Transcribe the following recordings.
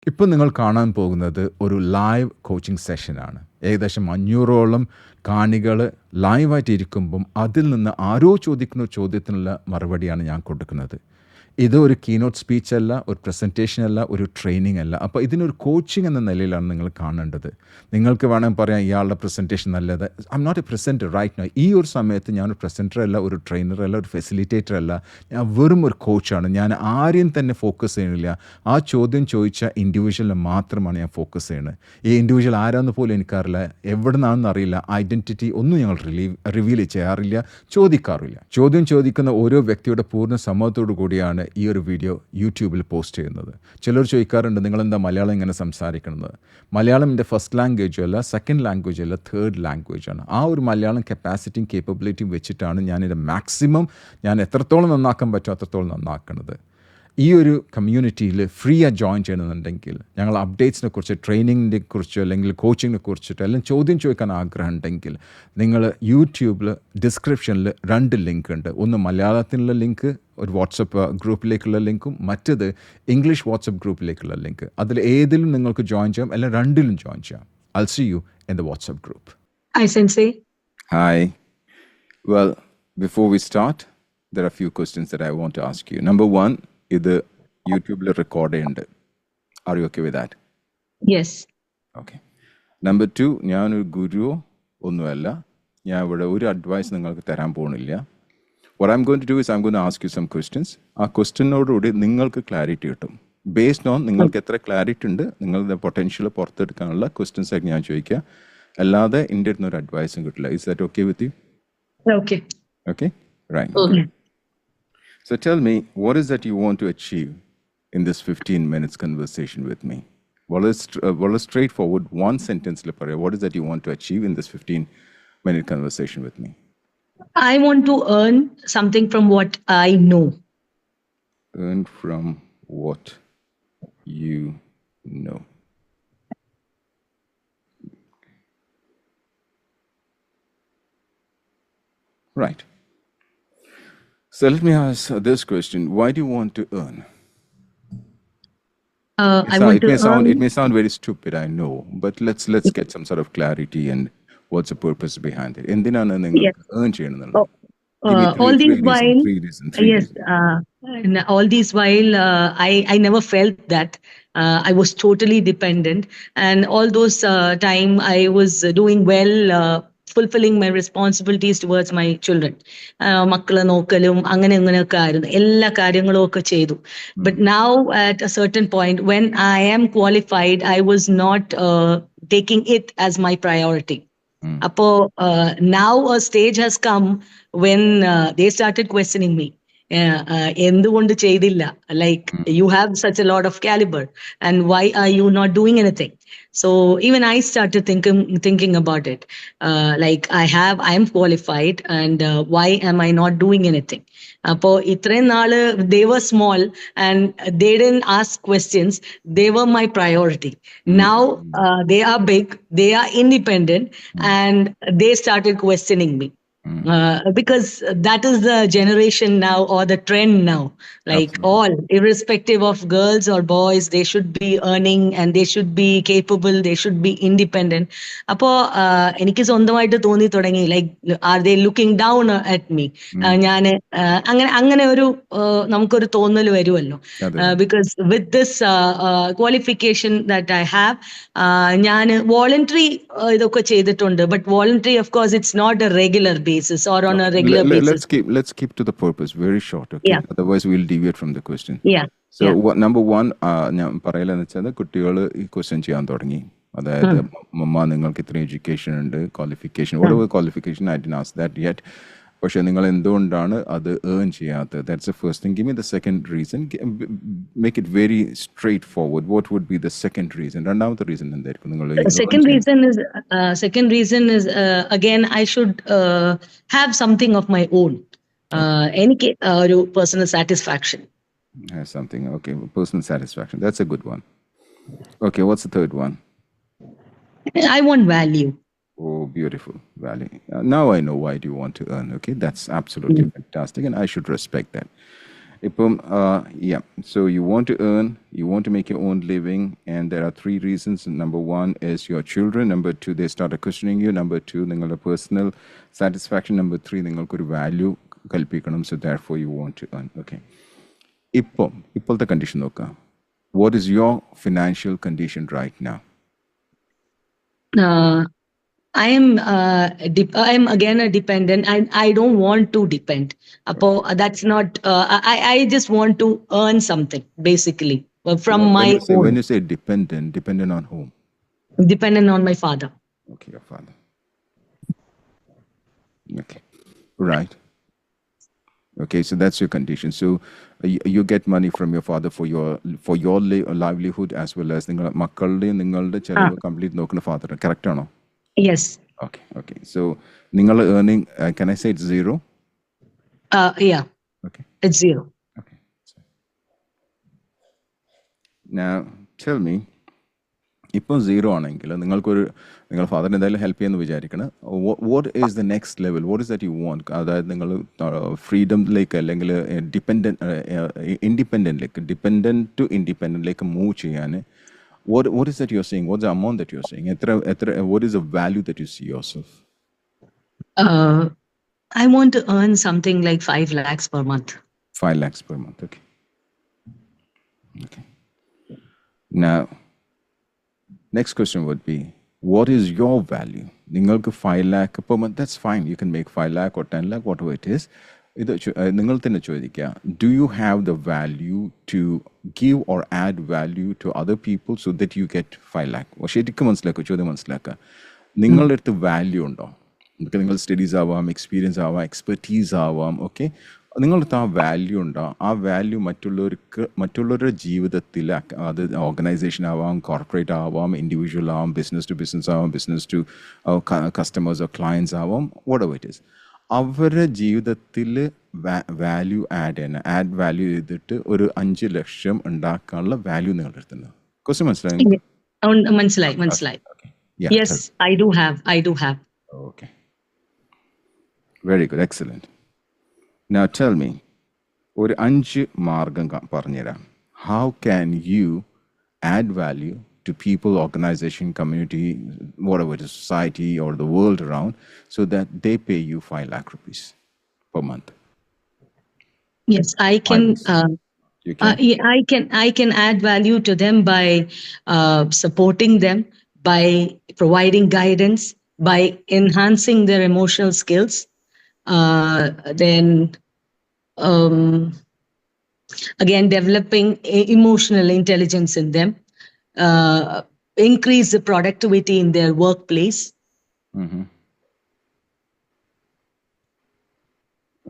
ഇപ്പോൾ നിങ്ങൾ കാണാൻ പോകുന്നത് ഒരു ലൈവ് കോച്ചിങ് സെഷനാണ്. ഏകദേശം 500ഓളം കാണികൾ ലൈവായിട്ട് ഇരിക്കുമ്പം അതിൽ നിന്ന് ആരോ ചോദിക്കുന്ന ചോദ്യത്തിനുള്ള മറുപടിയാണ് ഞാൻ കൊടുക്കുന്നത്. ഇത് ഒരു കീനോട്ട് സ്പീച്ച് അല്ല, ഒരു പ്രസൻറ്റേഷൻ അല്ല, ഒരു ട്രെയിനിങ് അല്ല. അപ്പോൾ ഇതിനൊരു കോച്ചിങ് എന്ന നിലയിലാണ് നിങ്ങൾ കാണേണ്ടത്. നിങ്ങൾക്ക് വേണമെങ്കിൽ പറയാം ഇയാളുടെ പ്രസൻറ്റേഷൻ നല്ലത്. I'm not a presenter right now. ഈ ഒരു സമയത്ത് ഞാനൊരു പ്രസൻറ്റർ അല്ല, ഒരു ട്രെയിനർ അല്ല, ഒരു ഫെസിലിറ്റേറ്റർ അല്ല. ഞാൻ വെറും ഒരു കോച്ചാണ്. ഞാൻ ആരെയും തന്നെ ഫോക്കസ് ചെയ്യണില്ല. ആ ചോദ്യം ചോദിച്ച ഇൻഡിവിജ്വലിനെ മാത്രമാണ് ഞാൻ ഫോക്കസ് ചെയ്യുന്നത്. ഈ ഇൻഡിവിജ്വൽ ആരാന്ന് പോലും എനിക്കറിയില്ല, എവിടെ നിന്നാണെന്ന് അറിയില്ല, ഐഡൻറ്റിറ്റി ഒന്നും ഞങ്ങൾ റിവീൽ ചെയ്യാറില്ല, ചോദിക്കാറില്ല. ചോദ്യം ചോദിക്കുന്ന ഓരോ വ്യക്തിയുടെ പൂർണ്ണ സമ്മതത്തോടു കൂടിയാണ് ഈ ഒരു വീഡിയോ യൂട്യൂബിൽ പോസ്റ്റ് ചെയ്യുന്നത്. ചിലർ ചോദിക്കാറുണ്ട് നിങ്ങളെന്താ മലയാളം ഇങ്ങനെ സംസാരിക്കുന്നത്. മലയാളം എൻ്റെ ഫസ്റ്റ് ലാംഗ്വേജും അല്ല, സെക്കൻഡ് ലാംഗ്വേജും അല്ല, തേർഡ് ലാംഗ്വേജാണ്. ആ ഒരു മലയാളം കപ്പാസിറ്റിയും കേപ്പബിലിറ്റിയും വെച്ചിട്ടാണ് ഞാനിത് മാക്സിമം ഞാൻ എത്രത്തോളം നന്നാക്കാൻ പറ്റുമോ അത്രത്തോളം നന്നാക്കുന്നത്. ഈ ഒരു കമ്മ്യൂണിറ്റിയിൽ ഫ്രീ ആയി ജോയിൻ ചെയ്യണമെന്നുണ്ടെങ്കിൽ ഞങ്ങൾ അപ്ഡേറ്റ്സിനെ കുറിച്ച്, ട്രെയിനിങ്ങിനെ കുറിച്ചോ അല്ലെങ്കിൽ കോച്ചിങ്ങിനെ കുറിച്ചിട്ടോ അല്ലെങ്കിൽ ചോദ്യം ചോദിക്കാൻ ആഗ്രഹം ഉണ്ടെങ്കിൽ നിങ്ങൾ യൂട്യൂബിൽ ഡിസ്ക്രിപ്ഷനിൽ 2 ലിങ്ക് ഉണ്ട്. ഒന്ന് മലയാളത്തിനുള്ള ലിങ്ക്, ഒരു വാട്സപ്പ് ഗ്രൂപ്പിലേക്കുള്ള ലിങ്കും, മറ്റത് ഇംഗ്ലീഷ് വാട്സപ്പ് ഗ്രൂപ്പിലേക്കുള്ള ലിങ്ക്. അതിൽ ഏതിലും നിങ്ങൾക്ക് ജോയിൻ ചെയ്യാം, അല്ലെങ്കിൽ 2ലും ജോയിൻ ചെയ്യാം. I'll see you in the WhatsApp group. Hi, Sensei. Hi. Well, before we start, there are a few questions that I want to ask you. Number one, ഇത് യൂട്യൂബിൽ record ചെയ്യുന്നുണ്ട്. Are you okay with that? Yes. Okay. Number 2, ഞാനൊരു ഗുരുവോ ഒന്നുമല്ല. ഞാൻ ഇവിടെ ഒരു advice നിങ്ങൾക്ക് തരാൻ പോകുന്നില്ല. What I'm going to do is I'm going to ask you some questions. ആ ക്വസ്റ്റ്യനോടുകൂടി നിങ്ങൾക്ക് ക്ലാരിറ്റി കിട്ടും. ബേസ്ഡ് ഓൺ നിങ്ങൾക്ക് എത്ര ക്ലാരിറ്റി ഉണ്ട്, നിങ്ങളുടെ പൊട്ടൻഷ്യൽ പുറത്തെടുക്കാനുള്ള ക്വസ്റ്റ്യൻസ് ആയിരിക്കും ഞാൻ ചോദിക്കുക. അല്ലാതെ എൻ്റെ അടുത്ത് ഒരു അഡ്വൈസും കിട്ടില്ല. Is that okay with you? Okay. Okay, right. Okay. So tell me, what is that you want to achieve in this 15 minutes conversation with me? What is straightforward, one sentence, what is that you want to achieve in this 15-minute conversation with me? I want to earn something from what I know. Earn from what you know. Right. So let me ask this question. Why do you want to earn? I want to earn. It may sound very stupid, I know, but let's get some sort of clarity and what's the purpose behind it. എന്തിനാണ് നിങ്ങൾ earn ചെയ്യുന്നത്? All these while, yes, all these while, I never felt that I was totally dependent, and all those time I was doing well, fulfilling my responsibilities towards my children. മക്കളെ നോക്കലും അങ്ങനെ അങ്ങനെയൊക്കെ ആയിരുന്നു, എല്ലാ കാര്യങ്ങളും ഒക്കെ ചെയ്തു. But now at a certain point when I am qualified, I was not taking it as my priority. Apo now a stage has come when they started questioning me. എന്തുകൊണ്ട് ചെയ്തില്ല, like you have such a lot of caliber and why are you not doing anything? So even I started thinking about it, like I am qualified and why am I not doing anything? Appo itrayum naal they were small and they didn't ask questions, they were my priority. Now they are big, they are independent, and they started questioning me. Because that is the generation now, or the trend now, like Absolutely. all, irrespective of girls or boys, they should be earning and they should be capable, they should be independent. Appo എനിക്ക് സ്വന്തമായിട്ട് തോന്നി തുടങ്ങി, like are they looking down at me? ഞാൻ അങ്ങനെ ഒരു നമുക്കൊരു തോന്നൽ വരുമല്ലോ. Because with this qualification that I have, ഞാൻ വോളണ്ടറി ഇതൊക്കെ ചെയ്തിട്ടുണ്ട്, but voluntary of course it's not a regular basis or on a regular basis. Let's keep to the purpose, very short, okay? Yeah. Otherwise we'll deviate from the question. Yeah. So number 1, ഞാൻ പറയലെന്ന് വെച്ചാൽ കുട്ടികൾ ഈ question ചെയ്യാൻ തുടങ്ങി. അതായത് മമ്മ നിങ്ങൾക്ക് ഇത്ര education ഉണ്ട്, qualification, whatever qualification, I didn't ask that yet. പക്ഷെ നിങ്ങൾ എന്തുകൊണ്ടാണ് അത് ഏൺ ചെയ്യാത്തത്? That's the first thing. Give me the second reason. Make it very straightforward. What would be the second reason? രണ്ടാമത്തെ റീസൺ എന്തായിരിക്കും നിങ്ങൾ? Second reason is again I should have something of my own. എനിക്ക് ഒരു personal satisfaction. Has something, okay, personal satisfaction. That's a good one. Okay, what's the third one? I want value. Oh, beautiful, value. Now I know why do you want to earn. Okay, that's absolutely fantastic, and I should respect that. Yeah, so you want to earn, you want to make your own living, and there are 3 reasons. Number 1 is your children. Number 2, they start questioning you. Number 2, നിങ്ങളുടെ personal satisfaction. Number 3, നിങ്ങൾക്കൊരു value കൽപ്പിക്കണം. So therefore you want to earn. Okay. ഇപ്പോഴത്തെ condition നോക്കാം. What is your financial condition right now? I am again a dependent. I don't want to depend. That's not. I just want to earn something basically from my own. When you say dependent on whom? Dependent on my father. Okay, your father. Okay, right. Okay, so that's your condition. So you get money from your father for your livelihood as well as നിങ്ങളുടെ ചെലവ് complete നോക്കുന്ന father. Correct ആണോ? Yes. Okay. So നിങ്ങൾ earning, can I say it's 0? Yeah. Okay. It's 0. Okay. Now tell me, ഇപ്പോൾ 0 ആണെങ്കിൽ നിങ്ങൾ ഫാദറിന് എന്തായാലും help ചെയ്യുമെന്ന് വിചാരിക്കണം. What is the next level? What is that you want? അതായത് നിങ്ങൾ ഫ്രീഡമിലേക്ക് അല്ലെങ്കിൽ ഡിപ്പെൻഡൻറ്റ് ടു ഇൻഡിപെൻഡൻറ്റിലേക്ക് മൂവ് ചെയ്യാൻ what is that you're saying? What's the amount that you're saying? What is the value that you see yourself? I want to earn something like 5 lakhs per month. 5 lakhs per month. Okay. Now, next question would be, what is your value? നിങ്ങൾക്ക് 5 lakh per month, that's fine. You can make 5 lakh or 10 lakh, whatever it is. നിങ്ങൾ തന്നെ ചോദിക്കുക, do you have the value to give or add value to other people so that you get 5 lakh? ശരിക്കും മനസ്സിലാക്കുക, ചോദ്യം മനസ്സിലാക്കുക. നിങ്ങളുടെ അടുത്ത് value ഉണ്ടോ? നിങ്ങൾ സ്റ്റഡീസ് ആവാം, എക്സ്പീരിയൻസ് ആവാം, എക്സ്പെർട്ടീസ് ആവാം. ഓക്കെ, നിങ്ങളുടെ ആ വാല്യൂ ഉണ്ടോ? ആ വാല്യൂ മറ്റുള്ളവരുടെ ജീവിതത്തിൽ, അത് ഓർഗനൈസേഷൻ ആവാം, കോർപ്പറേറ്റ് ആവാം, ഇൻഡിവിജ്വൽ ആവാം, ബിസിനസ് ടു ബിസിനസ് ആവാം, business to customers or clients ആവാം, whatever it is, അവരുടെ ജീവിതത്തിൽ വാല്യൂ ആഡ് വാല്യൂ ചെയ്തിട്ട് ഒരു 5 ലക്ഷം ഉണ്ടാക്കാനുള്ള വാല്യൂ നിങ്ങളുടെ അടുത്തുണ്ട്. ക്വസ്റ്റ്യൻ മനസ്സിലായി. Yes, I do have. Okay, very good, excellent. Now tell me, ഒരു 5 മാർഗം പറഞ്ഞുതരാം. How can you add value to people, organization, community, whatever it is, society or the world around, so that they pay you 5 lakh rupees per month? Yes, I can. You can. I can add value to them by supporting them, by providing guidance, by enhancing their emotional skills. Then again, developing emotional intelligence in them. Increase the productivity in their workplace. Mm-hmm.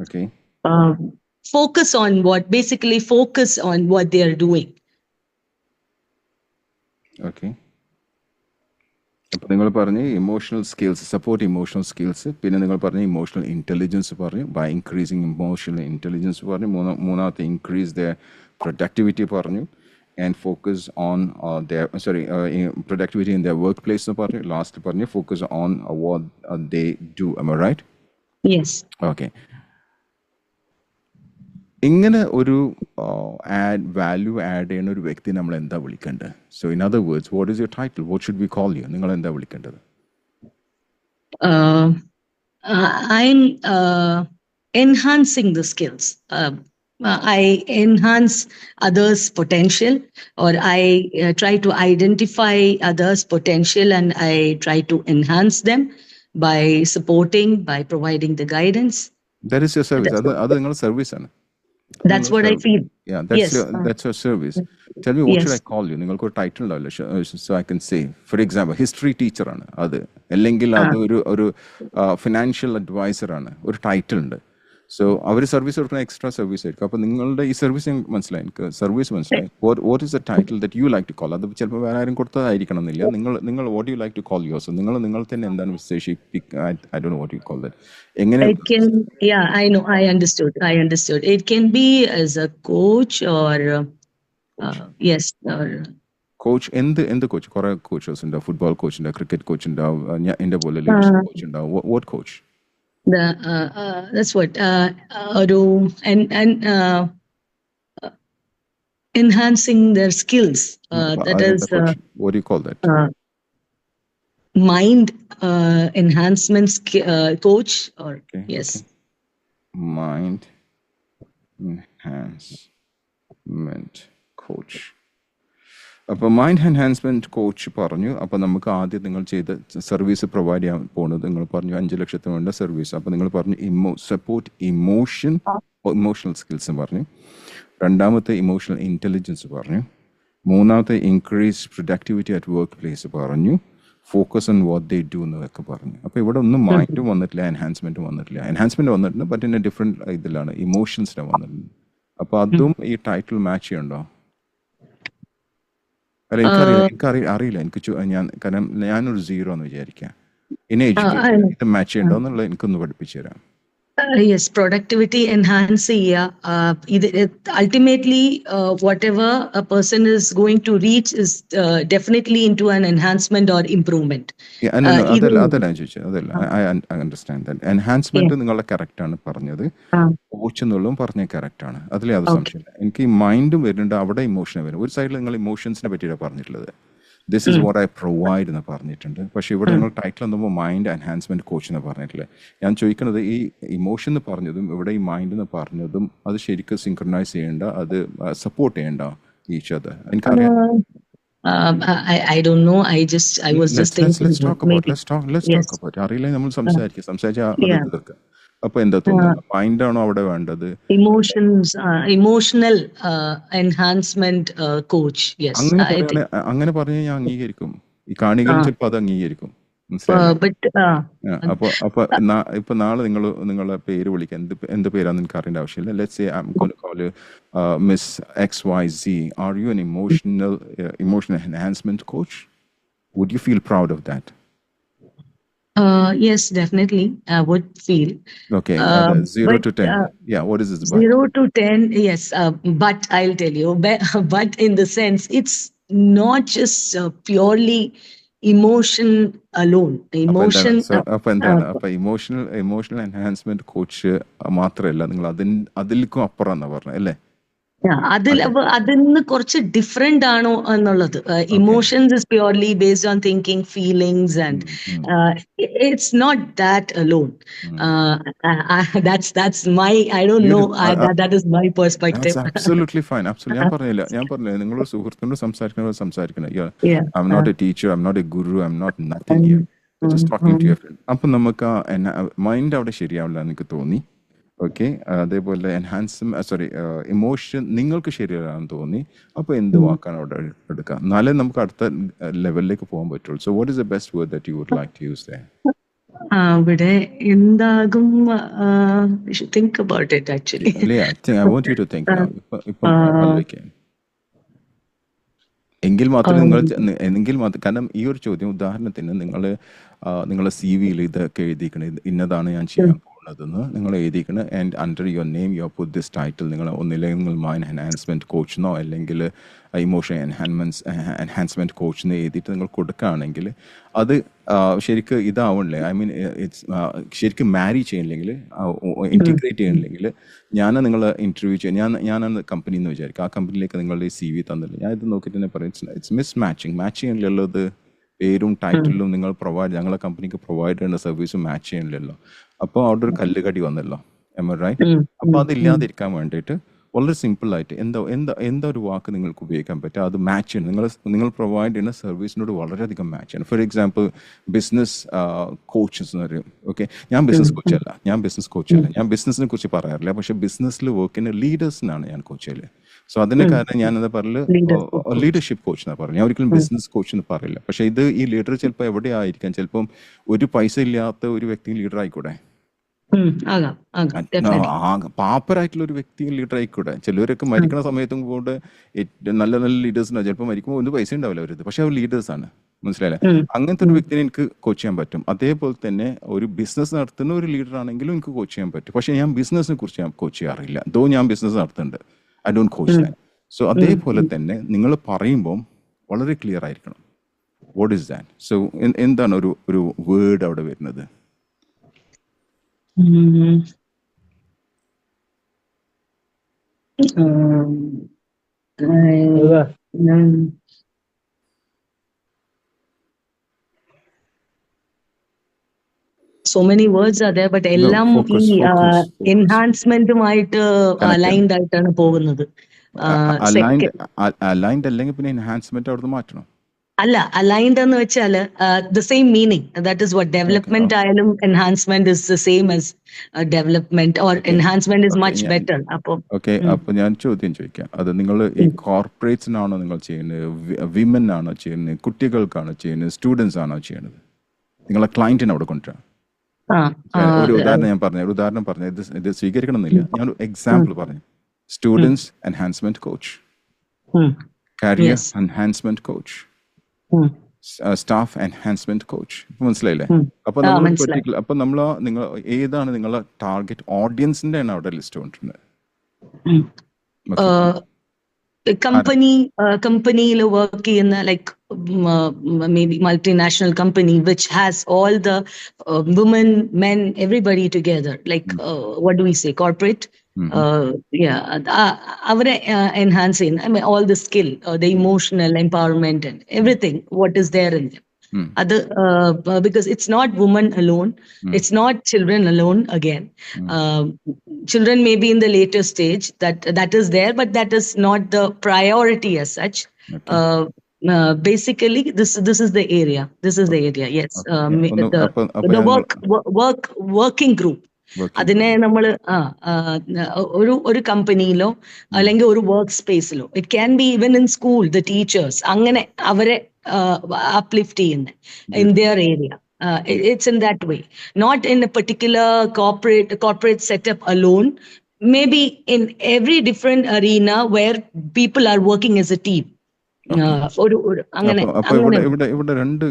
Okay. Focus on what they are doing. Okay. അപ്പോൾ നിങ്ങൾ പറഞ്ഞു emotional skills, support emotional skills. പിന്നെ നിങ്ങൾ പറഞ്ഞു emotional intelligence പറഞ്ഞു, by increasing emotional intelligence പറഞ്ഞു. മൂന്നാമത്തെ increase the productivity പറഞ്ഞു, and focus on their productivity in their workplace. Last parne focus on what they do. Am I right? Yes. Okay. ഇങ്ങനെ ഒരു value add ചെയ്യുന്ന ഒരു വ്യക്തി നമ്മൾ എന്താ വിളിക്കേണ്ടത്? So in other words, what is your title? What should we call you? നിങ്ങൾ എന്താ വിളിക്കേണ്ടത്? I'm enhancing the skills. I enhance others' potential, or I try to identify others' potential, and I try to enhance them by supporting, by providing the guidance. That is your service. That's your service. That's what I feel. Yeah, that's your service. Tell me, what should I call you? നിങ്ങൾക്ക് ഒരു title ഉണ്ടാവില്ല, so I can say, for example, history teacher ആണ് അത്, അല്ലെങ്കിൽ അത് ഒരു financial adviser ആണ്, ഒരു ടൈറ്റിൽ ഉണ്ട്. സോ അവർ സർവീസ് കൊടുക്കുന്ന എക്സ്ട്രാ സർവീസ് ആയിരിക്കും. അപ്പോൾ നിങ്ങളുടെ ഈ സർവീസ് മനസ്സിലായി, എനിക്ക് സർവീസ് മനസ്സിലായി. What is the title that you like to call? അത് ചിലപ്പോൾ വേറെ ആരും കൊടുത്തതായിരിക്കണം എന്നില്ല. നിങ്ങൾ what you like to call yourself? നിങ്ങൾ തന്നെ എന്താണ് വിശേഷിപ്പിക്കുക? I don't know what you call that. I know. I understood. It can be as a coach or yes. Coach, എന്ത് കോച്ച്? കുറെ കോച്ചസ് ഉണ്ട്. ഫുട്ബോൾ കോച്ച് ഉണ്ട്, cricket coach ഉണ്ടാവും, എൻ്റെ പോലെ ലീഡർഷിപ്പ് കോച്ച് ഉണ്ടാവും. What coach? That's what enhancing their skills. That is what do you call that? Mind enhancement coach, or Okay, yes. okay. Mind enhancement coach. അപ്പോൾ mind enhancement coach പറഞ്ഞു. അപ്പോൾ നമുക്ക് ആദ്യം നിങ്ങൾ ചെയ്ത സർവീസ് പ്രൊവൈഡ് ചെയ്യാൻ പോകുന്നത് നിങ്ങൾ പറഞ്ഞു 5 ലക്ഷത്തിന് വേണ്ട സർവീസ്. അപ്പോൾ നിങ്ങൾ പറഞ്ഞു സപ്പോർട്ട് ഇമോഷണൽ സ്കിൽസ് പറഞ്ഞു. രണ്ടാമത്തെ ഇമോഷണൽ ഇൻ്റലിജൻസ് പറഞ്ഞു. മൂന്നാമത്തെ increase productivity at work place പറഞ്ഞു. Focus on what they do എന്നൊക്കെ പറഞ്ഞു. അപ്പോൾ ഇവിടെ ഒന്നും മൈൻഡും വന്നിട്ടില്ല, എൻഹാൻസ്മെൻറ്റും വന്നിട്ടില്ല. എൻഹാൻസ്മെൻറ്റ് വന്നിട്ടുണ്ട്, ബട്ട് ഇൻ എ ഡിഫറെൻറ്റ് ഇതിലാണ്, ഇമോഷൻസിനെ വന്നിട്ടുണ്ട്. അപ്പോൾ അതും ഈ ടൈറ്റിൽ മാച്ച് ചെയ്യണ്ടോ? അല്ല, എനിക്കറിയില്ല. കാരണം ഞാനൊരു 0 എന്ന് വിചാരിക്കാം. ഇനി എഡ്യൂക്കേഷൻ ഇത് മാച്ച് ചെയ്യണ്ടോ എന്നുള്ളത് എനിക്കൊന്ന് പഠിപ്പിച്ചു തരാം. Yes, productivity enhance ultimately whatever a person is going to reach is definitely into an enhancement or improvement. അതല്ല I understand that. Enhancement നിങ്ങളുടെ കറക്റ്റ് ആണ് പറഞ്ഞത്, കോച്ച് എന്നുള്ളതും പറഞ്ഞ കറക്റ്റ് ആണ്, അതിൽ അത് സംശയമില്ല. എനിക്ക് ഈ മൈൻഡും വരുന്നുണ്ട്, അവിടെ ഇമോഷൻ വരും. ഒരു സൈഡിൽ നിങ്ങൾ ഇമോഷൻസിനെ പറ്റിയാണ് പറഞ്ഞിട്ടുള്ളത്, this is what I provide എന്ന് പറഞ്ഞിട്ടുണ്ട്. പക്ഷേ ഇവിടെ നിങ്ങൾ ടൈറ്റിൽ എന്നുമ്പോൾ മൈൻഡ് എൻഹാൻസ്മെൻറ്റ് കോച്ച് എന്ന് പറഞ്ഞിട്ടില്ല. ഞാൻ ചോദിക്കുന്നത് ഈ ഇമോഷൻ എന്ന് പറഞ്ഞതും ഇവിടെ ഈ മൈൻഡ് എന്ന് പറഞ്ഞതും അത് ശരിക്കും സിങ്ക്രണൈസ് ചെയ്യേണ്ട, അത് സപ്പോർട്ട് ചെയ്യേണ്ട ഈച്ച് അതർ. എനിക്കറിയാം. I don't know. I was just thinking. Let's talk about. അറിയില്ല, നമ്മൾ സംസാരിച്ചാൽ അപ്പൊ എന്താ തോന്നുന്നത്? മൈൻഡ് ആണോ അവിടെ വേണ്ടത്? Emotional enhancement coach. അങ്ങനെ പറഞ്ഞ് ഞാൻ അംഗീകരിക്കും. ഈ കാണികൾ ചിലപ്പോൾ അത് അംഗീകരിക്കും. ഇപ്പൊ നാളെ നിങ്ങളെ പേര് വിളിക്കാൻ എന്ത് പേരാന്ന് എനിക്ക് അറിയേണ്ട ആവശ്യമില്ല. Let's say I am going to call you miss XYZ. Are you an emotional enhancement coach? Would you feel proud of that? Yes, definitely. I would feel. Okay, 0 to 10. Yeah, what is this about? 0 to 10, yes. But I'll tell you, but in the sense, it's not just purely emotion alone. Emotion. അപ്പൊ emotional enhancement coach മാത്രമല്ല, നിങ്ങൾ അതിലേക്കും അപ്പുറം എന്നാ പറഞ്ഞത് അല്ലേ? അതിന്ന് കുറച്ച് different ആണോ എന്നുള്ളത്. Emotions is purely based on thinking, feelings, and it's not that alone. That's my, I don't know, that is my perspective. That's absolutely fine. Absolutely. ഞാൻ പറഞ്ഞില്ല നിങ്ങളൊരു സുഹൃത്തിനോട് സംസാരിക്കണം. I'm not a teacher, I'm not a guru, I'm not nothing here. Just talking to your friend. അപ്പൊ നമുക്ക് mind അവിടെ ശരിയാവില്ല എനിക്ക് തോന്നി. ഓക്കെ, അതേപോലെ ഇമോഷൻ നിങ്ങൾക്ക് ശരിയാണെന്ന് തോന്നി. അപ്പോൾ എന്ത് വാക്കാണ് അവിടെ എടുക്കുക? എന്നാലേ നമുക്ക് അടുത്ത ലെവലിലേക്ക് പോകാൻ പറ്റുള്ളൂ. So what is the best word that you would like to use there? അവിടെ എന്താകും? think about it actually. I want you to think now. എങ്കിൽ മാത്രം കാരണം ഈ ഒരു ചോദ്യം, ഉദാഹരണത്തിന് നിങ്ങളെ CV-യിൽ ഇതൊക്കെ എഴുതിയിരിക്കണം, ഇന്നതാണ് ഞാൻ ചെയ്യാൻ പോകുന്നതെന്ന് നിങ്ങൾ എഴുതിയിരിക്കണം. And under your name you have put this title. നിങ്ങൾ ഒന്നില്ലെങ്കിൽ നിങ്ങൾ മൈൻഡ് എൻഹാൻസ്മെൻറ്റ് കോച്ചെന്നോ അല്ലെങ്കിൽ ഇമോഷൻ എൻഹാൻസ്മെൻറ്റ് കോച്ചെന്ന് എഴുതിയിട്ട് നിങ്ങൾ കൊടുക്കുകയാണെങ്കിൽ അത് ശരിക്കും ഇതാവണില്ലേ? ഐ മീൻ ഇറ്റ്സ് ശരിക്കും മാരി ചെയ്യണില്ലെങ്കിൽ, ഇൻറ്റിഗ്രേറ്റ് ചെയ്യണില്ലെങ്കിൽ, ഞാൻ നിങ്ങൾ ഇൻ്റർവ്യൂ ചെയ്യാൻ ഞാനാണ് കമ്പനി എന്ന് വിചാരിക്കും, ആ കമ്പനിയിലേക്ക് നിങ്ങളുടെ CV തന്നില്ല, ഞാൻ ഇത് നോക്കിയിട്ട് തന്നെ പറയും ഇറ്റ്സ് മിസ് മാച്ച് ചെയ്യണില്ലല്ലോ. പേരും ടൈറ്റിലും നിങ്ങൾ ഞങ്ങളെ കമ്പനിക്ക് പ്രൊവൈഡ് ചെയ്യുന്ന സർവീസും മാച്ച് ചെയ്യണില്ലല്ലോ. അപ്പോൾ അവിടെ ഒരു കല്ലുകടി വന്നല്ലോ. റൈറ്റ്? അപ്പോൾ അതില്ലാതിരിക്കാൻ വേണ്ടിയിട്ട് വളരെ സിമ്പിളായിട്ട് എന്താ ഒരു വാക്ക് നിങ്ങൾക്ക് ഉപയോഗിക്കാൻ പറ്റുക, അത് മാച്ച് ചെയ്യണം. നിങ്ങൾ പ്രൊവൈഡ് ചെയ്യുന്ന സർവീസിനോട് വളരെയധികം മാച്ച് ചെയ്യണം. ഫോർ എക്സാമ്പിൾ ബിസിനസ് കോച്ചസ് എന്ന് പറയും. ഓക്കെ, ഞാൻ ബിസിനസ് കോച്ചല്ല, ഞാൻ ബിസിനസ്സിനെ കുറിച്ച് പറയാറില്ല. പക്ഷേ ബിസിനസ്സിൽ വർക്ക് ചെയ്യുന്ന ലീഡേഴ്സിനാണ് ഞാൻ കോച്ച് ചെയ്യല്. സോ അതിന് കാരണം ഞാനത് പറഞ്ഞ് ലീഡർഷിപ്പ് കോച്ച് എന്നാ പറഞ്ഞു. ഞാൻ ഒരിക്കലും ബിസിനസ് കോച്ച് എന്ന് പറയില്ല. പക്ഷേ ഈ ലീഡർ ചിലപ്പോൾ എവിടെ ആയിരിക്കാം, ചിലപ്പം ഒരു പൈസ ഇല്ലാത്ത ഒരു വ്യക്തി ലീഡർ ആയിക്കൂടെ, പാപ്പരായിട്ടുള്ള ഒരു വ്യക്തി ലീഡർ ആയിക്കൂടെ. ചിലവരൊക്കെ മരിക്കുന്ന സമയത്തും കൂടെ നല്ല ലീഡേഴ്സ് ഉണ്ടാവും. ചിലപ്പോൾ മരിക്കുമ്പോൾ ഒന്നും പൈസ ഉണ്ടാവില്ല അവരത്, പക്ഷെ അവർ ലീഡേഴ്സാണ്. മനസ്സിലായില്ലേ? അങ്ങനത്തെ ഒരു വ്യക്തിനെ എനിക്ക് കോച്ച് ചെയ്യാൻ പറ്റും. അതേപോലെ തന്നെ ഒരു ബിസിനസ് നടത്തുന്ന ഒരു ലീഡർ ആണെങ്കിലും എനിക്ക് കോച്ച് ചെയ്യാൻ പറ്റും. പക്ഷെ ഞാൻ ബിസിനസിനെ കുറിച്ച് ഞാൻ കോച്ച് ചെയ്യാറില്ല. ദോ ഞാൻ ബിസിനസ് നടത്തുന്നുണ്ട്, I don't coach that. So അതേപോലെ തന്നെ നിങ്ങൾ പറയുമ്പോൾ വളരെ ക്ലിയർ ആയിരിക്കണം. What is that? സോ എന്താണ് ഒരു വേർഡ് അവിടെ വരുന്നത്? um, so many words are there, but No, എല്ലാം focus, ഈ focus, focus. എൻഹാൻസ്മെന്റുമായിട്ട് Connected. അലൈൻഡ് ആയിട്ടാണ് പോകുന്നത്. Aligned, aligned അല്ലെങ്കിൽ പിന്നെ എൻഹാൻസ്മെന്റ് അവിടുന്ന് മാറ്റണം. അല്ല, അലൈൻഡ് എന്ന് വെച്ചാൽ the same meaning, that is what development ആയാലും enhancement is the same as development, or enhancement is much better. അപ്പോൾ ഓക്കെ, അപ്പോൾ ഞാൻ ചോദ്യം ചോദിക്കാം. അത് നിങ്ങൾ ഈ കോർപ്പറേറ്റ്സിനാണോ നിങ്ങൾ ചെയ്യുന്നത്, വിമൻ ആണോ ചെയ്യുന്നത്, കുട്ടികൾക്കാണോ ചെയ്യുന്നത്, സ്റ്റുഡൻസ് ആണോ ചെയ്യുന്നത്? നിങ്ങളെ ക്ലയന്റിനെ അവിടെ കൊണ്ടുവരാം. ഒരു ഉദാഹരണം ഞാൻ പറഞ്ഞു, ഒരു ഉദാഹരണം പറഞ്ഞു, ഇത് സ്വീകരിക്കണമെന്നില്ല, ഞാൻ ഒരു എക്സാമ്പിൾ പറഞ്ഞു. Students enhancement coach, career enhancement coach, staff enhancement coach. ഇപ്പൊ മനസ്സിലായില്ലേ? അപ്പൊ നമ്മൾ പെർട്ടിക്കുലർ, അപ്പൊ നിങ്ങൾ ഏതാണ് നിങ്ങളെ ടാർഗറ്റ് ഓഡിയൻസിന്റെ ആണ് അവിടെ ലിസ്റ്റ് കൊണ്ടിരുന്നത്? കമ്പനിയിൽ വർക്ക് ചെയ്യുന്ന, like maybe multinational company which has all the women, men, everybody together, like what do we say, corporate. അവരെ enhance ചെയ്യുന്ന, I mean, all the skill, the emotional empowerment and everything what is there in them. അത് because it's not women alone, it's not children alone again. Children may be in the later stage, that is there, but that is not the priority as such. Basically this is the area, yes. The working group, അതിനെ നമ്മൾ ഒരു കമ്പനിയിലോ അല്ലെങ്കിൽ ഒരു work സ്പേസിലോ, it can be even in school, the teachers, അങ്ങനെ അവരെ uplift ചെയ്യുന്നത് in their area. It's in that way, not in a particular corporate setup alone, maybe in every different arena where people are working as a team. ഇവിടെ രണ്ട്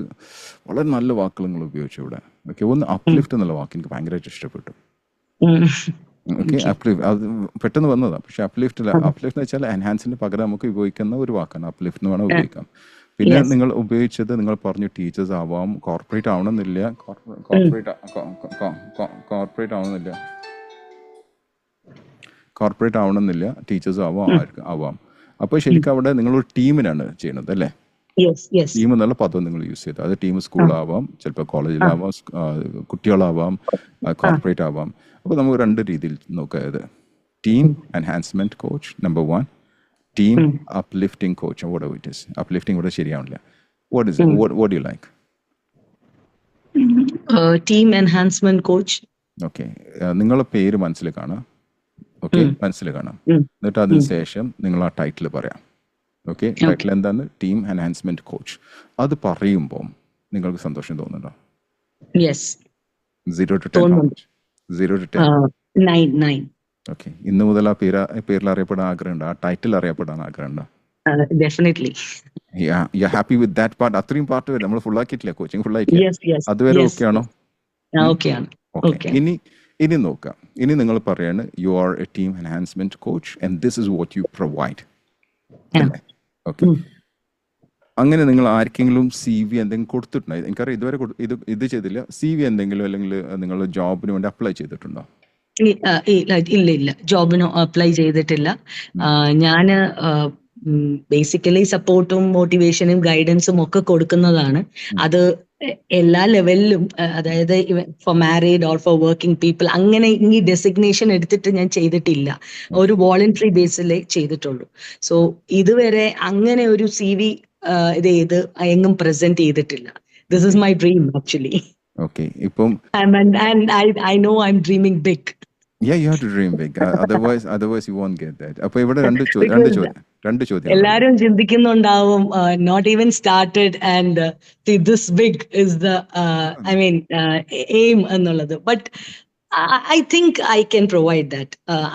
വളരെ നല്ല വാക്കുകൾ നിങ്ങൾ ഉപയോഗിച്ചു ഇവിടെ. ഓക്കെ, ഒന്ന് അപ്ലിഫ്റ്റ് എന്നുള്ള വാക്ക് എനിക്ക് ഭയങ്കരമായിട്ട് ഇഷ്ടപ്പെട്ടു. ഓക്കെ, അപ്ലിഫ്റ്റ് അത് പെട്ടെന്ന് വന്നതാ, പക്ഷെ അപ്ലിഫ്റ്റ് എന്ന് വെച്ചാൽ എൻഹാൻസിന് പകരം നമുക്ക് ഉപയോഗിക്കുന്ന ഒരു വാക്കാണ്, അപ്ലിഫ്റ്റ് എന്ന് വേണം ഉപയോഗിക്കാം. പിന്നെ നിങ്ങൾ ഉപയോഗിച്ചത്, നിങ്ങൾ പറഞ്ഞു ടീച്ചേഴ്സ് ആവാം, കോർപ്പറേറ്റ് ആവണമെന്നില്ല, കോർപ്പറേറ്റ് ആവണമെന്നില്ല, ടീച്ചേഴ്സ് ആവാം. അപ്പോൾ ശരിക്കും അവിടെ നിങ്ങളൊരു ടീമിനാണ് ചെയ്യുന്നത് അല്ലേ? ടീം എന്നുള്ള പദം നിങ്ങൾ യൂസ് ചെയ്തത്. അത് ടീം സ്കൂളാവാം, ചിലപ്പോൾ കോളേജിലാവാം, കുട്ടികളാവാം, കോർപ്പറേറ്റ് ആവാം. അപ്പോൾ നമുക്ക് രണ്ട് രീതിയിൽ നോക്കാം. Team enhancement coach number 1, team uplifting coach, or whatever it is. Uplifting ഇവിടെ ശരിയാവില്ല. What is it? What do you like? Team enhancement coach. Okay, നിങ്ങളെ പേര് മനസ്സിൽ കാണാം. ഓക്കെ, മനസ്സിൽ കാണാം. എന്നിട്ട് അതിനുശേഷം നിങ്ങൾ ആ ടൈറ്റിൽ പറയാം. ഓക്കെ, ടൈറ്റിൽ എന്താണ്? Team enhancement coach. അത് പറയുമ്പോൾ നിങ്ങൾക്ക് സന്തോഷം തോന്നുന്നുണ്ടോ? Yes. 0 to 10. 0 to 10. 9. ഓക്കെ, ഇന്ന് മുതൽ ആ പേരിൽ അറിയപ്പെടാൻ ആഗ്രഹമുണ്ടോ? ആ ടൈറ്റിൽ അറിയപ്പെടാൻ ആഗ്രഹമുണ്ടോ? Definitely. You're happy with that part? അത്രയും പാർട്ട് വരെ നമ്മൾ ഫുൾ ആക്കിയിട്ടില്ല, കോച്ചിങ് ഫുൾ ആക്കിയില്ല. അതുവരെ ഓക്കെ ആണോ? ഓക്കെ. ഇനി നോക്കാം. ഇനി നിങ്ങൾ പറയാണ് you are A team enhancement coach and this is what you provide. Okay, അങ്ങനെ നിങ്ങൾ ആർക്കെങ്കിലും CV എന്തെങ്കിലും കൊടുത്തിട്ടുണ്ടോ? എനിക്കറിയാം ഇതുവരെ ഇത് ചെയ്തില്ല. CV എന്തെങ്കിലും അല്ലെങ്കിൽ നിങ്ങൾ ജോബിന് വേണ്ടി അപ്ലൈ ചെയ്തിട്ടുണ്ടോ? ഇല്ല, ജോബിന് അപ്ലൈ ചെയ്തിട്ടില്ല. ഞാന് ബേസിക്കലി സപ്പോർട്ടും മോട്ടിവേഷനും ഗൈഡൻസും ഒക്കെ കൊടുക്കുന്നതാണ്. അത് എല്ലാ ലെവലിലും, അതായത് for married or for working people, അങ്ങനെ ഈ ഡെസിഗ്നേഷൻ എടുത്തിട്ട് ഞാൻ ചെയ്തിട്ടില്ല. ഒരു വോളണ്ടറി ബേസിലേ ചെയ്തിട്ടുള്ളൂ. സോ ഇതുവരെ അങ്ങനെ ഒരു CV ഇത് ചെയ്ത് എങ്ങും പ്രസന്റ് ചെയ്തിട്ടില്ല. This is my dream actually. Okay, ഇപ്പം and I know I'm dreaming big. Yeah, you have to dream big. Otherwise you won't get that. അപ്പോൾ ഇവിടെ രണ്ട് ചോദ്യം എല്ലാരും ചിന്തിക്കുന്നുണ്ടാവും, not even started and this big is the I mean aim എന്നുള്ളത്. But I think I can provide that.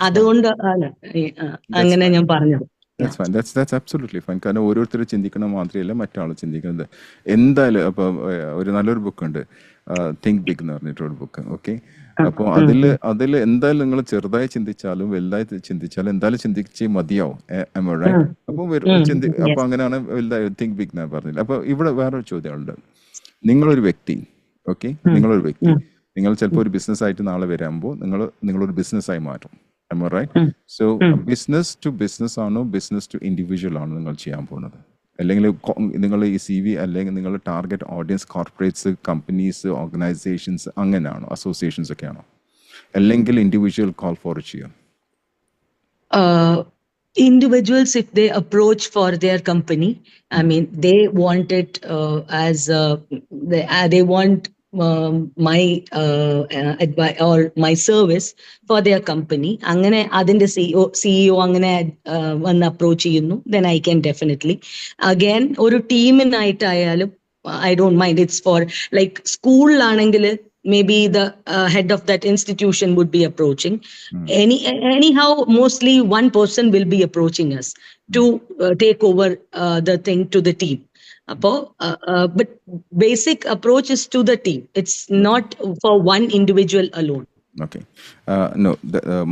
അതുകൊണ്ട് അങ്ങനെ ഞാൻ പറഞ്ഞത്. That's fine. That's absolutely fine. കാരണം ഓരോരുത്തർ ചിന്തിക്കണം മാത്രമല്ല മറ്റാൾ ചിന്തിക്കുന്നത്. എന്തായാലും അപ്പോൾ ഒരു നല്ലൊരു ബുക്കുണ്ട്, തിങ്ക് ബിഗ് എന്ന് പറഞ്ഞിട്ടൊരു ബുക്ക്. ഓക്കെ, അപ്പോൾ അതിൽ എന്തായാലും നിങ്ങൾ ചെറുതായി ചിന്തിച്ചാലും വലുതായി ചിന്തിച്ചാലും എന്തായാലും ചിന്തിച്ച് മതിയാവും. അപ്പോൾ അങ്ങനെയാണ് വലുതായി തിങ്ക് ബിഗ് എന്നാണ് പറഞ്ഞില്ല. അപ്പോൾ ഇവിടെ വേറൊരു ചോദ്യമുണ്ട്. നിങ്ങളൊരു വ്യക്തി, ഓക്കെ, നിങ്ങൾ ചിലപ്പോൾ ഒരു ബിസിനസ് ആയിട്ട് നാളെ വരുമ്പോൾ നിങ്ങളൊരു ബിസിനസ്സായി മാറ്റും. Am I right? So business to business ആണോ ബിസിനസ് ടു ഇൻഡിവിജ്വൽ ആണോ നിങ്ങൾ ചെയ്യാൻ പോകുന്നത്? അല്ലെങ്കിൽ നിങ്ങൾ ഈ CV അല്ലെങ്കിൽ നിങ്ങൾ target audience corporates, companies, organisations അങ്ങനെയാണോ, അസോസിയേഷൻസ് ഒക്കെ ആണോ, അല്ലെങ്കിൽ ഇൻഡിവിജ്വൽ കോൾ ഫോർ ചെയ്യും? Individuals, if they approach for their company, I mean, they want it as they want my advice or my service for their company. Angane adinte CEO angane vanna approach cheyunnu, then I can definitely. Again, oru team inayittayalum I don't mind. It's for like school aanengil maybe the head of that institution would be approaching. Anyhow, mostly one person will be approaching us to take over the thing to the team. But basic approach is to the team. It's not for one individual alone. Okay. No,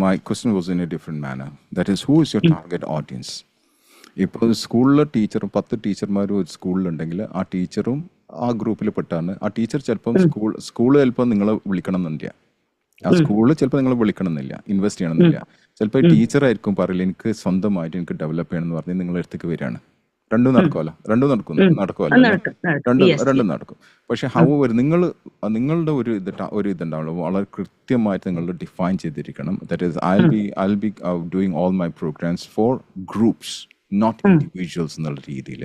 my question was in a different manner. That is, who is your target audience? ഇപ്പോൾ സ്കൂളിലെ ടീച്ചറും 10 ടീച്ചർമാരും ഒരു സ്കൂളിലുണ്ടെങ്കിൽ ആ ടീച്ചറും ആ ഗ്രൂപ്പിൽ പെട്ടാണ്. ആ teacher ചിലപ്പം സ്കൂൾ ചിലപ്പോൾ നിങ്ങളെ വിളിക്കണം എന്നില്ല, ആ സ്കൂളിൽ ചിലപ്പോൾ നിങ്ങളെ വിളിക്കണം എന്നില്ല, ഇൻവെസ്റ്റ് ചെയ്യണം എന്നില്ല. ചിലപ്പോൾ ടീച്ചറായിരിക്കും പറയില്ല എനിക്ക് സ്വന്തമായിട്ട് എനിക്ക് ഡെവലപ്പ് ചെയ്യണം എന്ന് പറഞ്ഞ് നിങ്ങളുടെ അടുത്തേക്ക് വരികയാണ്. രണ്ടും നടക്കുമല്ലോ, രണ്ടും നടക്കും. പക്ഷെ ഹൗവർ നിങ്ങളുടെ ഒരു ഇതുണ്ടാവുള്ളൂ, വളരെ കൃത്യമായിട്ട് നിങ്ങൾ ഡിഫൈൻ ചെയ്തിരിക്കണം. That is I will be doing all my programmes for groups, not individuals എന്നുള്ള രീതിയിൽ.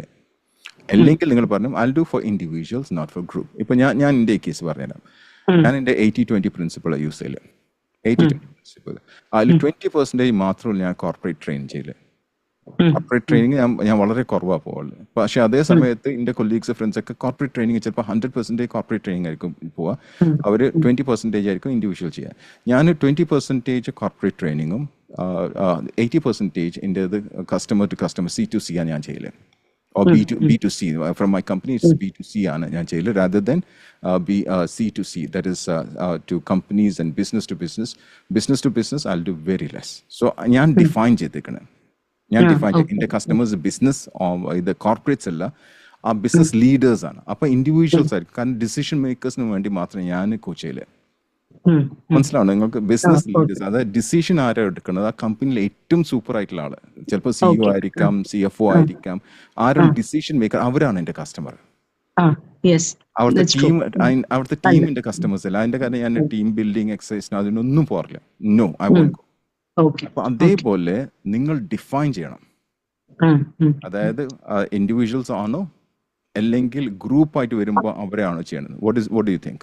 അല്ലെങ്കിൽ നിങ്ങൾ പറഞ്ഞു I do for individuals not for group. ഇപ്പൊ ഞാൻ എൻ്റെ കേസ് പറഞ്ഞുതരാം. ഞാൻ എൻ്റെ 80-20 പ്രിൻസിപ്പിൾ യൂസ് ചെയ്യല്. 80-20 പ്രിൻസിപ്പിൾ അതിൽ 20% മാത്രമല്ല ഞാൻ കോർപ്പറേറ്റ് ട്രെയിൻ ചെയ്യല്. കോർപ്പറേറ്റ് ട്രെയിനിങ് ഞാൻ വളരെ കുറവാണ് പോകാറ്. പക്ഷെ അതേ സമയത്ത് എൻ്റെ കൊളീഗ്സ് ഫ്രണ്ട്സ് ഒക്കെ കോർപ്പറേറ്റ് ട്രെയിനിങ് ചിലപ്പോൾ 100% കോർപ്പറേറ്റ് ട്രെയിനിങ് ആയിരിക്കും പോവുക, അവർ 20% ആയിരിക്കും ഇൻഡിവിജ്വൽ ചെയ്യുക. ഞാൻ 20% കോർപ്പറേറ്റ് ട്രെയിനിങ്ങും 80% എൻ്റേത് കസ്റ്റമർ ടു കസ്റ്റമർ C2C ആണ് ഞാൻ ചെയ്യല്. Or B2C. From my company, it's B2C ആണ് ഞാൻ ചെയ്യല്, rather than C2C. That is to companies and business to business. Business to business, I'll do very less. So ഞാൻ define ചെയ്തേക്കണം. എൻ്റെ customers business ഇത് കോർപ്പറേറ്റ്സ് അല്ല, ആ ബിസിനസ് ലീഡേഴ്സ് ആണ്. അപ്പൊ ഇൻഡിവിജ്വൽസ് ആയിരിക്കും, കാരണം ഡിസിഷൻ മേക്കേഴ്സിന് വേണ്ടി മാത്രം ഞാൻ കോച്ച് ചെയ്യല്. മനസ്സിലാവണം നിങ്ങൾക്ക്? ബിസിനസ് ലീഡേഴ്സ്, അതായത് ഡിസിഷൻ ആരാ എടുക്കുന്നത്, ആ കമ്പനിയിൽ ഏറ്റവും സൂപ്പർ ആയിട്ടുള്ള ആള്, ചിലപ്പോൾ CEO ആയിരിക്കാം, CFO ആയിരിക്കാം, ആരാണ് ഡിസിഷൻ മേക്കർ, അവരാണ് എന്റെ കസ്റ്റമർ. അവിടുത്തെ ടീമിന്റെ കസ്റ്റമേഴ്സ് അല്ല. അതിന്റെ കാര്യം ഞാൻ ടീം ബിൽഡിംഗ് എക്സസൈസിന് അതിനൊന്നും പോറില്ല. No, I won't go. അപ്പൊ അതേപോലെ നിങ്ങൾ ഡിഫൈൻ ചെയ്യണം. അതായത് ഇൻഡിവിജ്വൽസ് ആണോ അല്ലെങ്കിൽ ഗ്രൂപ്പ് ആയിട്ട് വരുമ്പോൾ അവരെയാണോ ചെയ്യണത്? what do you think?